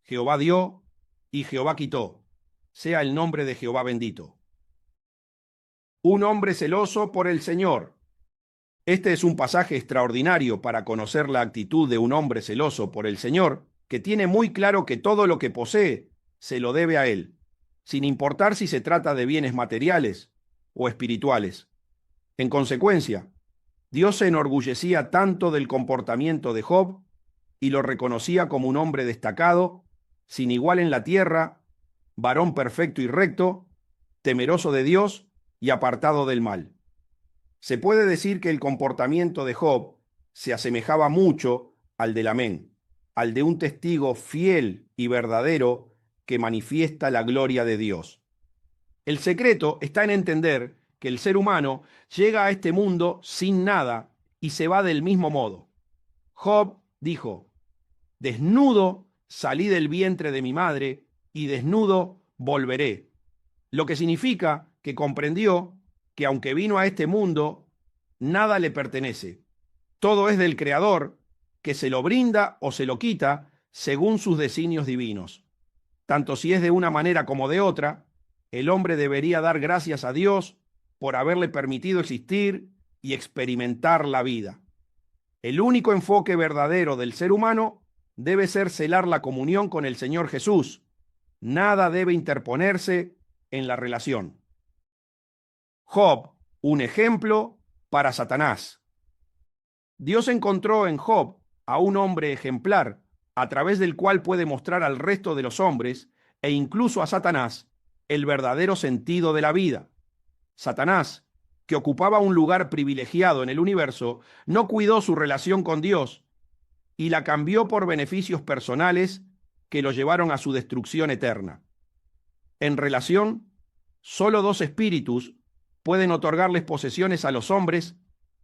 Jehová dio, y Jehová quitó. Sea el nombre de Jehová bendito. Un hombre celoso por el Señor. Este es un pasaje extraordinario para conocer la actitud de un hombre celoso por el Señor, que tiene muy claro que todo lo que posee se lo debe a Él, sin importar si se trata de bienes materiales o espirituales. En consecuencia, Dios se enorgullecía tanto del comportamiento de Job y lo reconocía como un hombre destacado, sin igual en la tierra, varón perfecto y recto, temeroso de Dios y apartado del mal. Se puede decir que el comportamiento de Job se asemejaba mucho al del amén, al de un testigo fiel y verdadero que manifiesta la gloria de Dios. El secreto está en entender que el ser humano llega a este mundo sin nada y se va del mismo modo. Job dijo: Desnudo salí del vientre de mi madre y desnudo volveré. Lo que significa que comprendió que aunque vino a este mundo, nada le pertenece. Todo es del Creador, que se lo brinda o se lo quita según sus designios divinos. Tanto si es de una manera como de otra, el hombre debería dar gracias a Dios por haberle permitido existir y experimentar la vida. El único enfoque verdadero del ser humano debe ser celar la comunión con el Señor Jesús. Nada debe interponerse en la relación. Job, un ejemplo para Satanás. Dios encontró en Job a un hombre ejemplar, a través del cual puede mostrar al resto de los hombres, e incluso a Satanás, el verdadero sentido de la vida. Satanás, que ocupaba un lugar privilegiado en el universo, no cuidó su relación con Dios y la cambió por beneficios personales que lo llevaron a su destrucción eterna. En relación, solo dos espíritus pueden otorgarles posesiones a los hombres,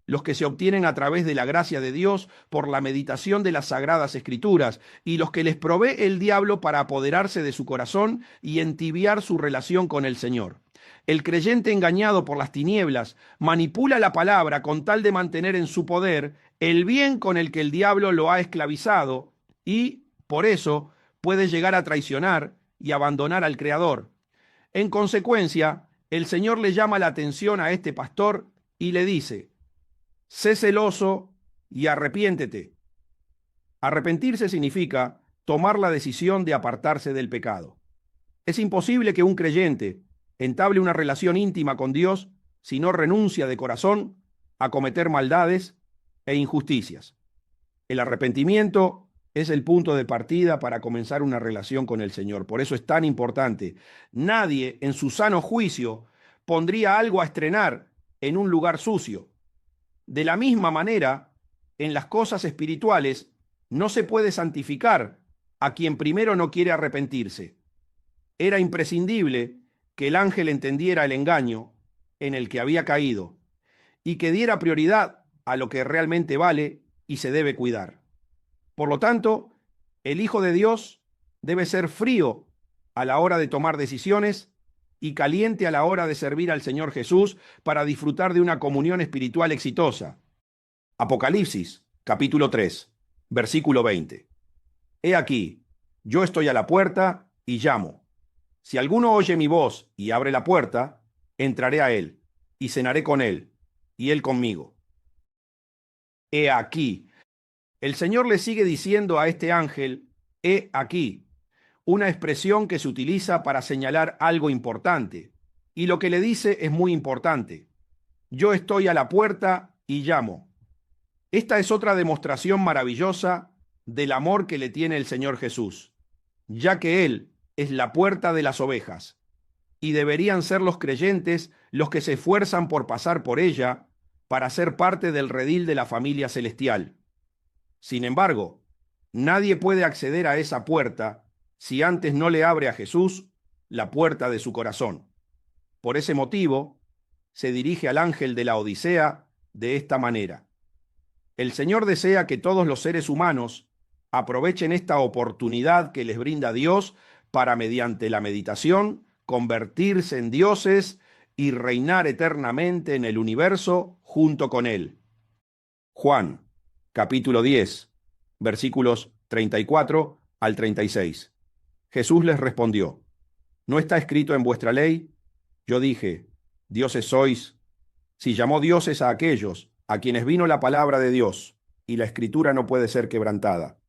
los que se obtienen a través de la gracia de Dios por la meditación de las Sagradas Escrituras, y los que les provee el diablo para apoderarse de su corazón y entibiar su relación con el Señor. El creyente engañado por las tinieblas manipula la palabra con tal de mantener en su poder el bien con el que el diablo lo ha esclavizado y, por eso, puede llegar a traicionar y abandonar al Creador. En consecuencia, el Señor le llama la atención a este pastor y le dice: sé celoso y arrepiéntete. Arrepentirse significa tomar la decisión de apartarse del pecado. Es imposible que un creyente entable una relación íntima con Dios si no renuncia de corazón a cometer maldades e injusticias. El arrepentimiento es el punto de partida para comenzar una relación con el Señor. Por eso es tan importante. Nadie en su sano juicio pondría algo a estrenar en un lugar sucio. De la misma manera, en las cosas espirituales no se puede santificar a quien primero no quiere arrepentirse. Era imprescindible que el ángel entendiera el engaño en el que había caído y que diera prioridad a lo que realmente vale y se debe cuidar. Por lo tanto, el Hijo de Dios debe ser frío a la hora de tomar decisiones y caliente a la hora de servir al Señor Jesús para disfrutar de una comunión espiritual exitosa. Apocalipsis, capítulo 3, versículo 20. He aquí, yo estoy a la puerta y llamo. Si alguno oye mi voz y abre la puerta, entraré a él y cenaré con él y él conmigo. He aquí. El Señor le sigue diciendo a este ángel, he aquí, una expresión que se utiliza para señalar algo importante. Y lo que le dice es muy importante. Yo estoy a la puerta y llamo. Esta es otra demostración maravillosa del amor que le tiene el Señor Jesús, ya que Él es la puerta de las ovejas, y deberían ser los creyentes los que se esfuerzan por pasar por ella para ser parte del redil de la familia celestial. Sin embargo, nadie puede acceder a esa puerta si antes no le abre a Jesús la puerta de su corazón. Por ese motivo, se dirige al ángel de la Odisea de esta manera. El Señor desea que todos los seres humanos aprovechen esta oportunidad que les brinda Dios para, mediante la meditación, convertirse en dioses y reinar eternamente en el universo junto con Él. Juan, capítulo 10, versículos 34 al 36. Jesús les respondió, ¿no está escrito en vuestra ley? Yo dije, dioses sois. Si llamó dioses a aquellos a quienes vino la palabra de Dios, y la escritura no puede ser quebrantada.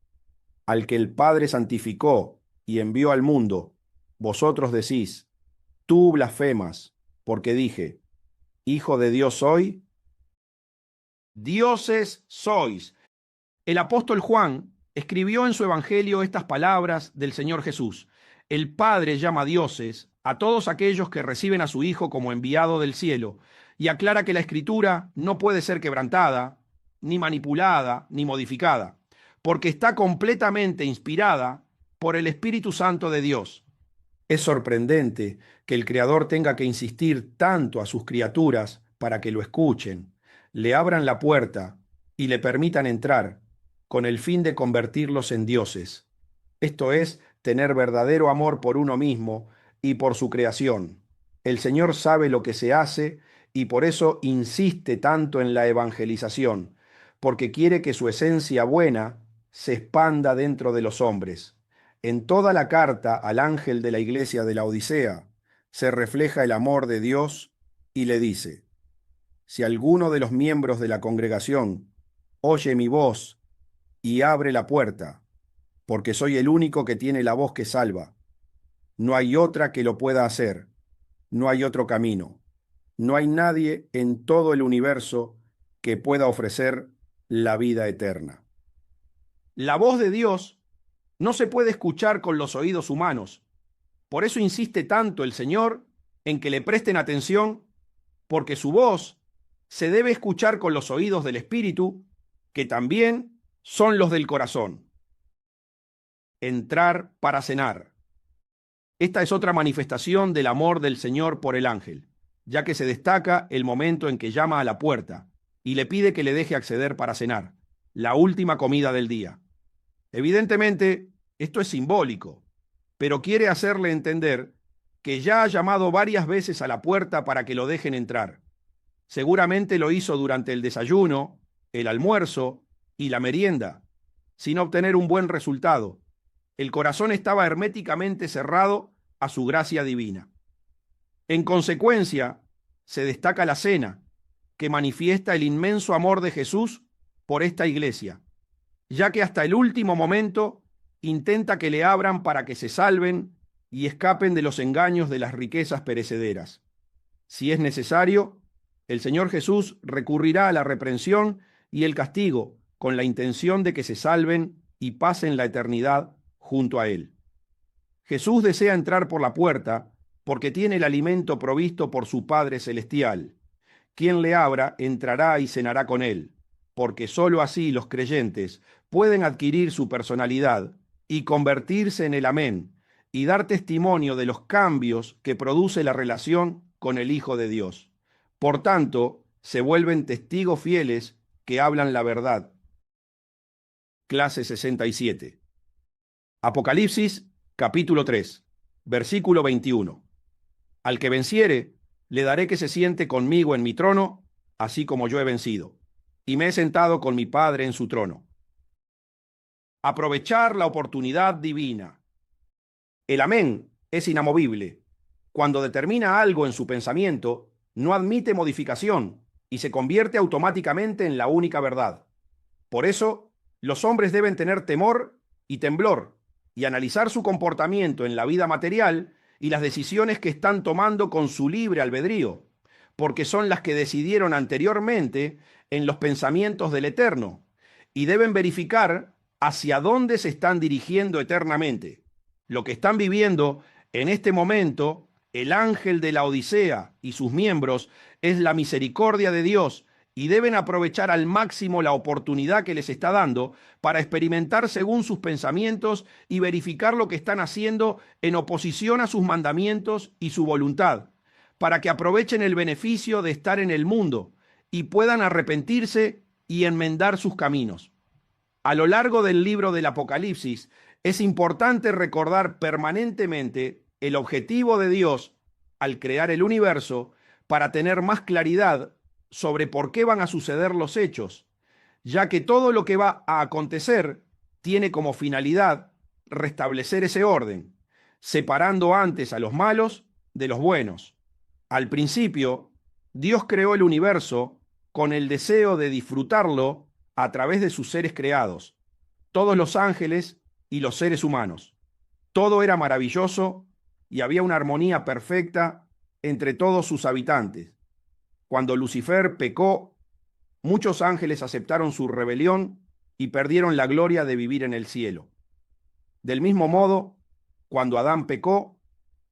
Al que el Padre santificó y envió al mundo, vosotros decís, tú blasfemas, porque dije, Hijo de Dios soy. Dioses sois. El apóstol Juan escribió en su evangelio estas palabras del Señor Jesús. El Padre llama dioses a todos aquellos que reciben a su Hijo como enviado del cielo y aclara que la Escritura no puede ser quebrantada, ni manipulada, ni modificada, porque está completamente inspirada por el Espíritu Santo de Dios. Es sorprendente que el Creador tenga que insistir tanto a sus criaturas para que lo escuchen, le abran la puerta y le permitan entrar, con el fin de convertirlos en dioses. Esto es, tener verdadero amor por uno mismo y por su creación. El Señor sabe lo que se hace y por eso insiste tanto en la evangelización, porque quiere que su esencia buena se expanda dentro de los hombres. En toda la carta al ángel de la iglesia de la Odisea se refleja el amor de Dios y le dice, si alguno de los miembros de la congregación oye mi voz y abre la puerta, porque soy el único que tiene la voz que salva. No hay otra que lo pueda hacer, no hay otro camino. No hay nadie en todo el universo que pueda ofrecer la vida eterna. La voz de Dios no se puede escuchar con los oídos humanos. Por eso insiste tanto el Señor en que le presten atención, porque su voz se debe escuchar con los oídos del Espíritu, que también son los del corazón. Entrar para cenar. Esta es otra manifestación del amor del Señor por el ángel, ya que se destaca el momento en que llama a la puerta y le pide que le deje acceder para cenar, la última comida del día. Evidentemente, esto es simbólico, pero quiere hacerle entender que ya ha llamado varias veces a la puerta para que lo dejen entrar. Seguramente lo hizo durante el desayuno, el almuerzo y la merienda, sin obtener un buen resultado. El corazón estaba herméticamente cerrado a su gracia divina. En consecuencia, se destaca la cena, que manifiesta el inmenso amor de Jesús por esta iglesia, ya que hasta el último momento intenta que le abran para que se salven y escapen de los engaños de las riquezas perecederas. Si es necesario, el Señor Jesús recurrirá a la reprensión y el castigo con la intención de que se salven y pasen la eternidad junto a Él. Jesús desea entrar por la puerta porque tiene el alimento provisto por su Padre Celestial. Quien le abra entrará y cenará con Él, porque sólo así los creyentes pueden adquirir su personalidad y convertirse en el Amén y dar testimonio de los cambios que produce la relación con el Hijo de Dios. Por tanto, se vuelven testigos fieles que hablan la verdad. Clase 67. Apocalipsis, capítulo 3, versículo 21. Al que venciere, le daré que se siente conmigo en mi trono, así como yo he vencido, y me he sentado con mi Padre en su trono. Aprovechar la oportunidad divina. El amén es inamovible. Cuando determina algo en su pensamiento, no admite modificación y se convierte automáticamente en la única verdad. Por eso, los hombres deben tener temor y temblor y analizar su comportamiento en la vida material y las decisiones que están tomando con su libre albedrío, porque son las que decidieron anteriormente en los pensamientos del Eterno, y deben verificar hacia dónde se están dirigiendo eternamente. Lo que están viviendo en este momento, el ángel de la Odisea y sus miembros, es la misericordia de Dios, y deben aprovechar al máximo la oportunidad que les está dando para experimentar según sus pensamientos y verificar lo que están haciendo en oposición a sus mandamientos y su voluntad, para que aprovechen el beneficio de estar en el mundo y puedan arrepentirse y enmendar sus caminos. A lo largo del libro del Apocalipsis, es importante recordar permanentemente el objetivo de Dios al crear el universo para tener más claridad sobre por qué van a suceder los hechos, ya que todo lo que va a acontecer tiene como finalidad restablecer ese orden, separando antes a los malos de los buenos. Al principio, Dios creó el universo con el deseo de disfrutarlo a través de sus seres creados, todos los ángeles y los seres humanos. Todo era maravilloso y había una armonía perfecta entre todos sus habitantes. Cuando Lucifer pecó, muchos ángeles aceptaron su rebelión y perdieron la gloria de vivir en el cielo. Del mismo modo, cuando Adán pecó,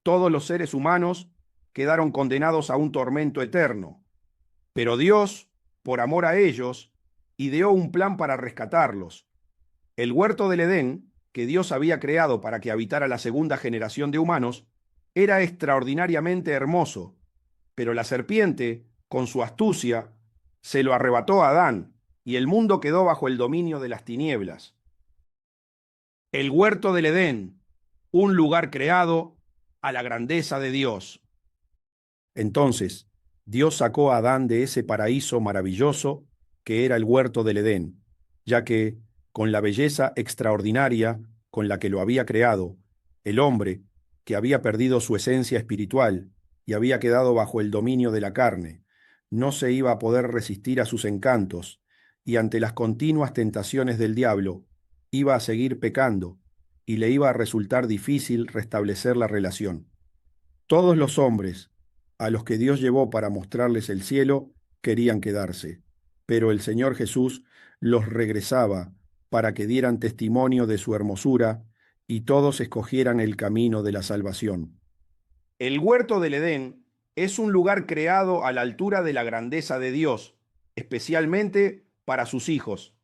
todos los seres humanos quedaron condenados a un tormento eterno. Pero Dios, por amor a ellos, ideó un plan para rescatarlos. El huerto del Edén, que Dios había creado para que habitara la segunda generación de humanos, era extraordinariamente hermoso, pero la serpiente, con su astucia, se lo arrebató a Adán, y el mundo quedó bajo el dominio de las tinieblas. El huerto del Edén, un lugar creado a la grandeza de Dios. Entonces, Dios sacó a Adán de ese paraíso maravilloso que era el huerto del Edén, ya que, con la belleza extraordinaria con la que lo había creado, el hombre, que había perdido su esencia espiritual y había quedado bajo el dominio de la carne, no se iba a poder resistir a sus encantos, y ante las continuas tentaciones del diablo, iba a seguir pecando, y le iba a resultar difícil restablecer la relación. Todos los hombres a los que Dios llevó para mostrarles el cielo querían quedarse, pero el Señor Jesús los regresaba para que dieran testimonio de su hermosura y todos escogieran el camino de la salvación. El huerto del Edén es un lugar creado a la altura de la grandeza de Dios, especialmente para sus hijos.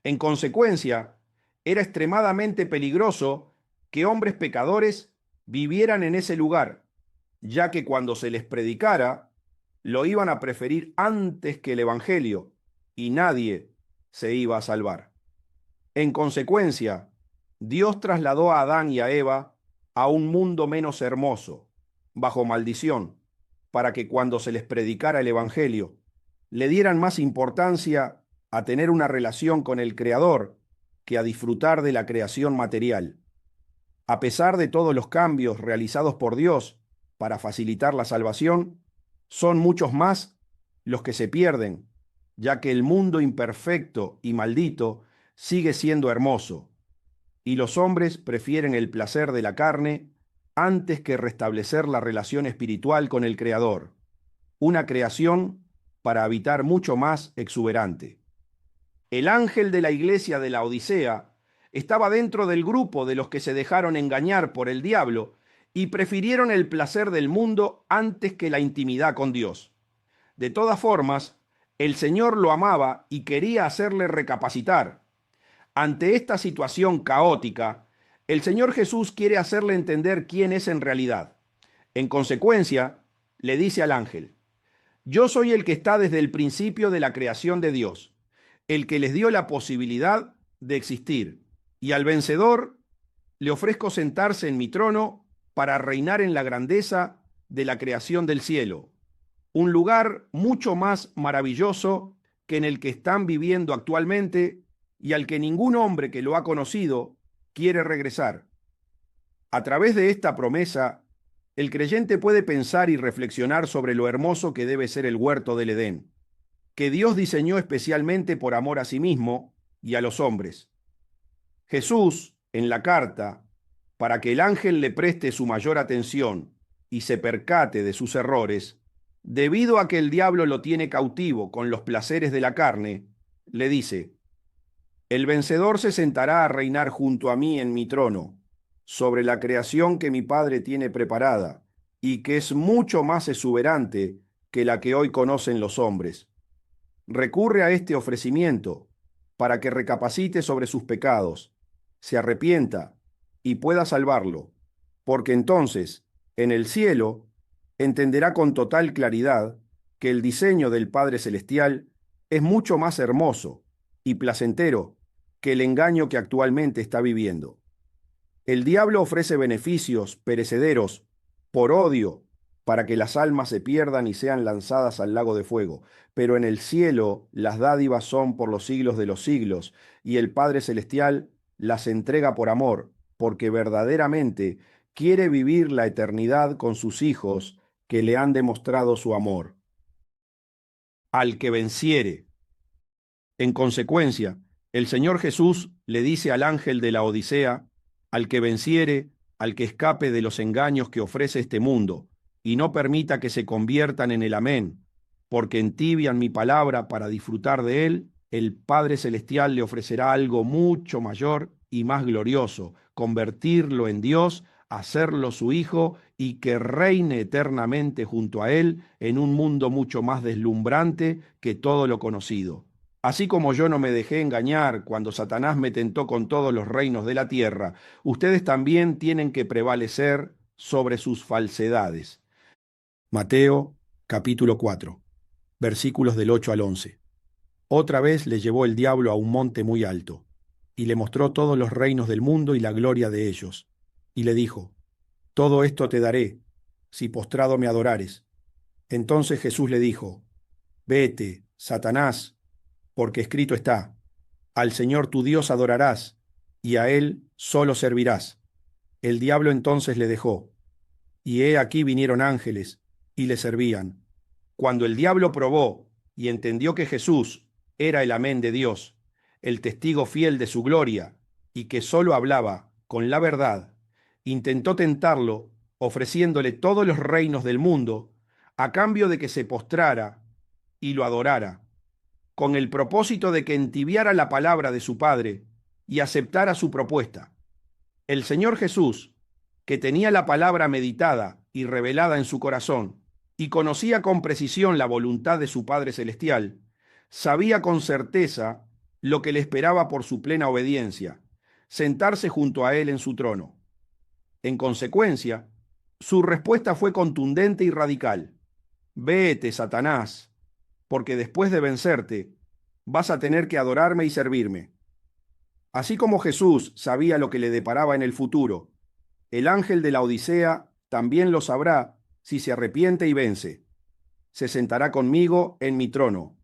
En consecuencia, era extremadamente peligroso que hombres pecadores vivieran en ese lugar, ya que cuando se les predicara, lo iban a preferir antes que el Evangelio, y nadie se iba a salvar. En consecuencia, Dios trasladó a Adán y a Eva a un mundo menos hermoso, bajo maldición, para que cuando se les predicara el Evangelio, le dieran más importancia a tener una relación con el Creador que a disfrutar de la creación material. A pesar de todos los cambios realizados por Dios para facilitar la salvación, son muchos más los que se pierden, ya que el mundo imperfecto y maldito sigue siendo hermoso, y los hombres prefieren el placer de la carne antes que restablecer la relación espiritual con el Creador, una creación para habitar mucho más exuberante. El ángel de la iglesia de la Odisea estaba dentro del grupo de los que se dejaron engañar por el diablo y prefirieron el placer del mundo antes que la intimidad con Dios. De todas formas, El Señor lo amaba y quería hacerle recapacitar. Ante esta situación caótica, el Señor Jesús quiere hacerle entender quién es en realidad. En consecuencia, le dice al ángel: yo soy el que está desde el principio de la creación de Dios, el que les dio la posibilidad de existir, y al vencedor le ofrezco sentarse en mi trono para reinar en la grandeza de la creación del cielo, un lugar mucho más maravilloso que en el que están viviendo actualmente y al que ningún hombre que lo ha conocido quiere regresar. A través de esta promesa, el creyente puede pensar y reflexionar sobre lo hermoso que debe ser el huerto del Edén, que Dios diseñó especialmente por amor a sí mismo y a los hombres. Jesús, en la carta, para que el ángel le preste su mayor atención y se percate de sus errores, debido a que el diablo lo tiene cautivo con los placeres de la carne, le dice: el vencedor se sentará a reinar junto a mí en mi trono, sobre la creación que mi Padre tiene preparada, y que es mucho más exuberante que la que hoy conocen los hombres. Recurre a este ofrecimiento para que recapacite sobre sus pecados, se arrepienta y pueda salvarlo, porque entonces, en el cielo, entenderá con total claridad que el diseño del Padre Celestial es mucho más hermoso y placentero que el engaño que actualmente está viviendo. El diablo ofrece beneficios perecederos por odio para que las almas se pierdan y sean lanzadas al lago de fuego, pero en el cielo las dádivas son por los siglos de los siglos, y el Padre Celestial las entrega por amor, porque verdaderamente quiere vivir la eternidad con sus hijos que le han demostrado su amor. Al que venciere. En consecuencia, el Señor Jesús le dice al ángel de la Odisea: al que venciere, al que escape de los engaños que ofrece este mundo, y no permita que se conviertan en el amén, porque entibian mi palabra para disfrutar de él, el Padre Celestial le ofrecerá algo mucho mayor y más glorioso: convertirlo en Dios, hacerlo su hijo y que reine eternamente junto a él en un mundo mucho más deslumbrante que todo lo conocido. Así como yo no me dejé engañar cuando Satanás me tentó con todos los reinos de la tierra, ustedes también tienen que prevalecer sobre sus falsedades. Mateo, capítulo 4, versículos del 8 al 11. Otra vez le llevó el diablo a un monte muy alto, y le mostró todos los reinos del mundo y la gloria de ellos. Y le dijo: todo esto te daré, si postrado me adorares. Entonces Jesús le dijo: vete, Satanás, porque escrito está: al Señor tu Dios adorarás, y a Él solo servirás. El diablo entonces le dejó, y he aquí vinieron ángeles, y le servían. Cuando el diablo probó y entendió que Jesús era el amén de Dios, el testigo fiel de su gloria, y que solo hablaba con la verdad, intentó tentarlo ofreciéndole todos los reinos del mundo a cambio de que se postrara y lo adorara, con el propósito de que entibiara la palabra de su Padre y aceptara su propuesta. El Señor Jesús, que tenía la palabra meditada y revelada en su corazón, y conocía con precisión la voluntad de su Padre Celestial, sabía con certeza lo que le esperaba por su plena obediencia: sentarse junto a él en su trono. En consecuencia, su respuesta fue contundente y radical: vete, Satanás, porque después de vencerte, vas a tener que adorarme y servirme. Así como Jesús sabía lo que le deparaba en el futuro, el ángel de la Odisea también lo sabrá si se arrepiente y vence. Se sentará conmigo en mi trono,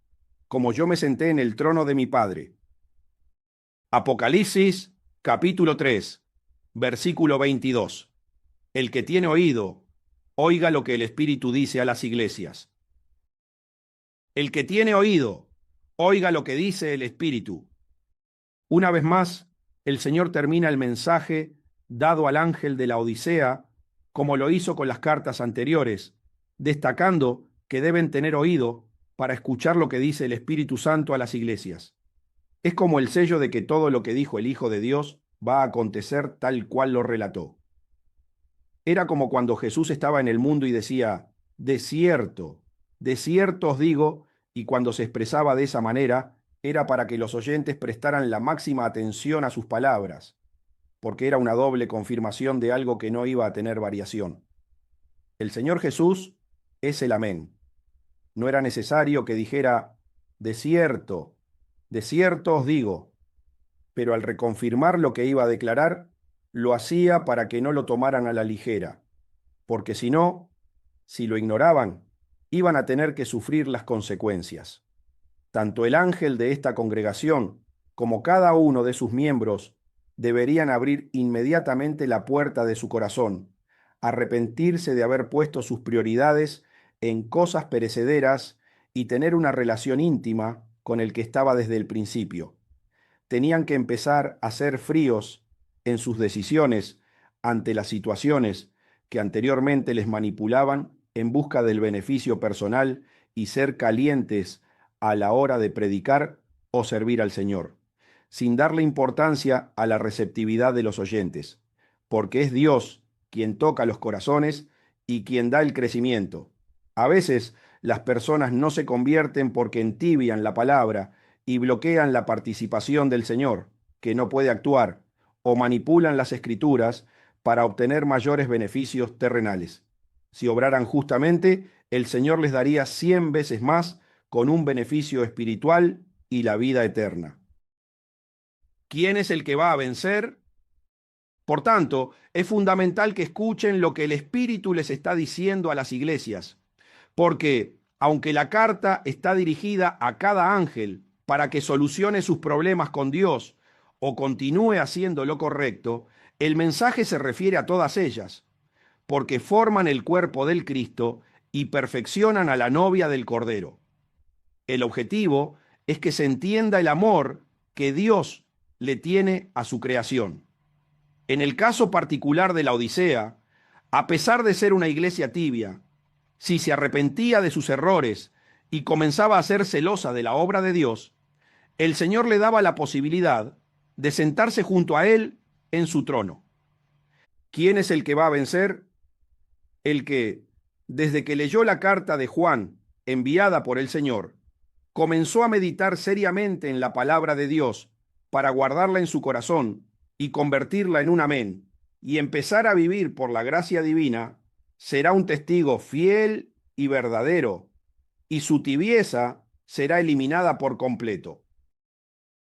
como yo me senté en el trono de mi Padre. Apocalipsis, capítulo 3, versículo 22. El que tiene oído, oiga lo que el Espíritu dice a las iglesias. El que tiene oído, oiga lo que dice el Espíritu. Una vez más, el Señor termina el mensaje dado al ángel de la Odisea, como lo hizo con las cartas anteriores, destacando que deben tener oído para escuchar lo que dice el Espíritu Santo a las iglesias. Es como el sello de que todo lo que dijo el Hijo de Dios va a acontecer tal cual lo relató. Era como cuando Jesús estaba en el mundo y decía: de cierto os digo y cuando se expresaba de esa manera, era para que los oyentes prestaran la máxima atención a sus palabras, porque era una doble confirmación de algo que no iba a tener variación. El Señor Jesús es el Amén. No era necesario que dijera, de cierto os digo, pero al reconfirmar lo que iba a declarar, lo hacía para que no lo tomaran a la ligera, porque si no, si lo ignoraban, iban a tener que sufrir las consecuencias. Tanto el ángel de esta congregación como cada uno de sus miembros deberían abrir inmediatamente la puerta de su corazón, arrepentirse de haber puesto sus prioridades en cosas perecederas y tener una relación íntima con el que estaba desde el principio. Tenían que empezar a ser fríos en sus decisiones ante las situaciones que anteriormente les manipulaban en busca del beneficio personal y ser calientes a la hora de predicar o servir al Señor, sin darle importancia a la receptividad de los oyentes, porque es Dios quien toca los corazones y quien da el crecimiento. A veces las personas no se convierten porque entibian la palabra y bloquean la participación del Señor, que no puede actuar, o manipulan las escrituras para obtener mayores beneficios terrenales. Si obraran justamente, el Señor les daría 100 veces más con un beneficio espiritual y la vida eterna. ¿Quién es el que va a vencer? Por tanto, es fundamental que escuchen lo que el Espíritu les está diciendo a las iglesias, porque aunque la carta está dirigida a cada ángel para que solucione sus problemas con Dios o continúe haciendo lo correcto, el mensaje se refiere a todas ellas, porque forman el cuerpo del Cristo y perfeccionan a la novia del Cordero. El objetivo es que se entienda el amor que Dios le tiene a su creación. En el caso particular de la Odisea, a pesar de ser una iglesia tibia, si se arrepentía de sus errores y comenzaba a ser celosa de la obra de Dios, el Señor le daba la posibilidad de sentarse junto a Él en su trono. ¿Quién es el que va a vencer? El que, desde que leyó la carta de Juan enviada por el Señor, comenzó a meditar seriamente en la palabra de Dios para guardarla en su corazón y convertirla en un amén, y empezar a vivir por la gracia divina, será un testigo fiel y verdadero, y su tibieza será eliminada por completo.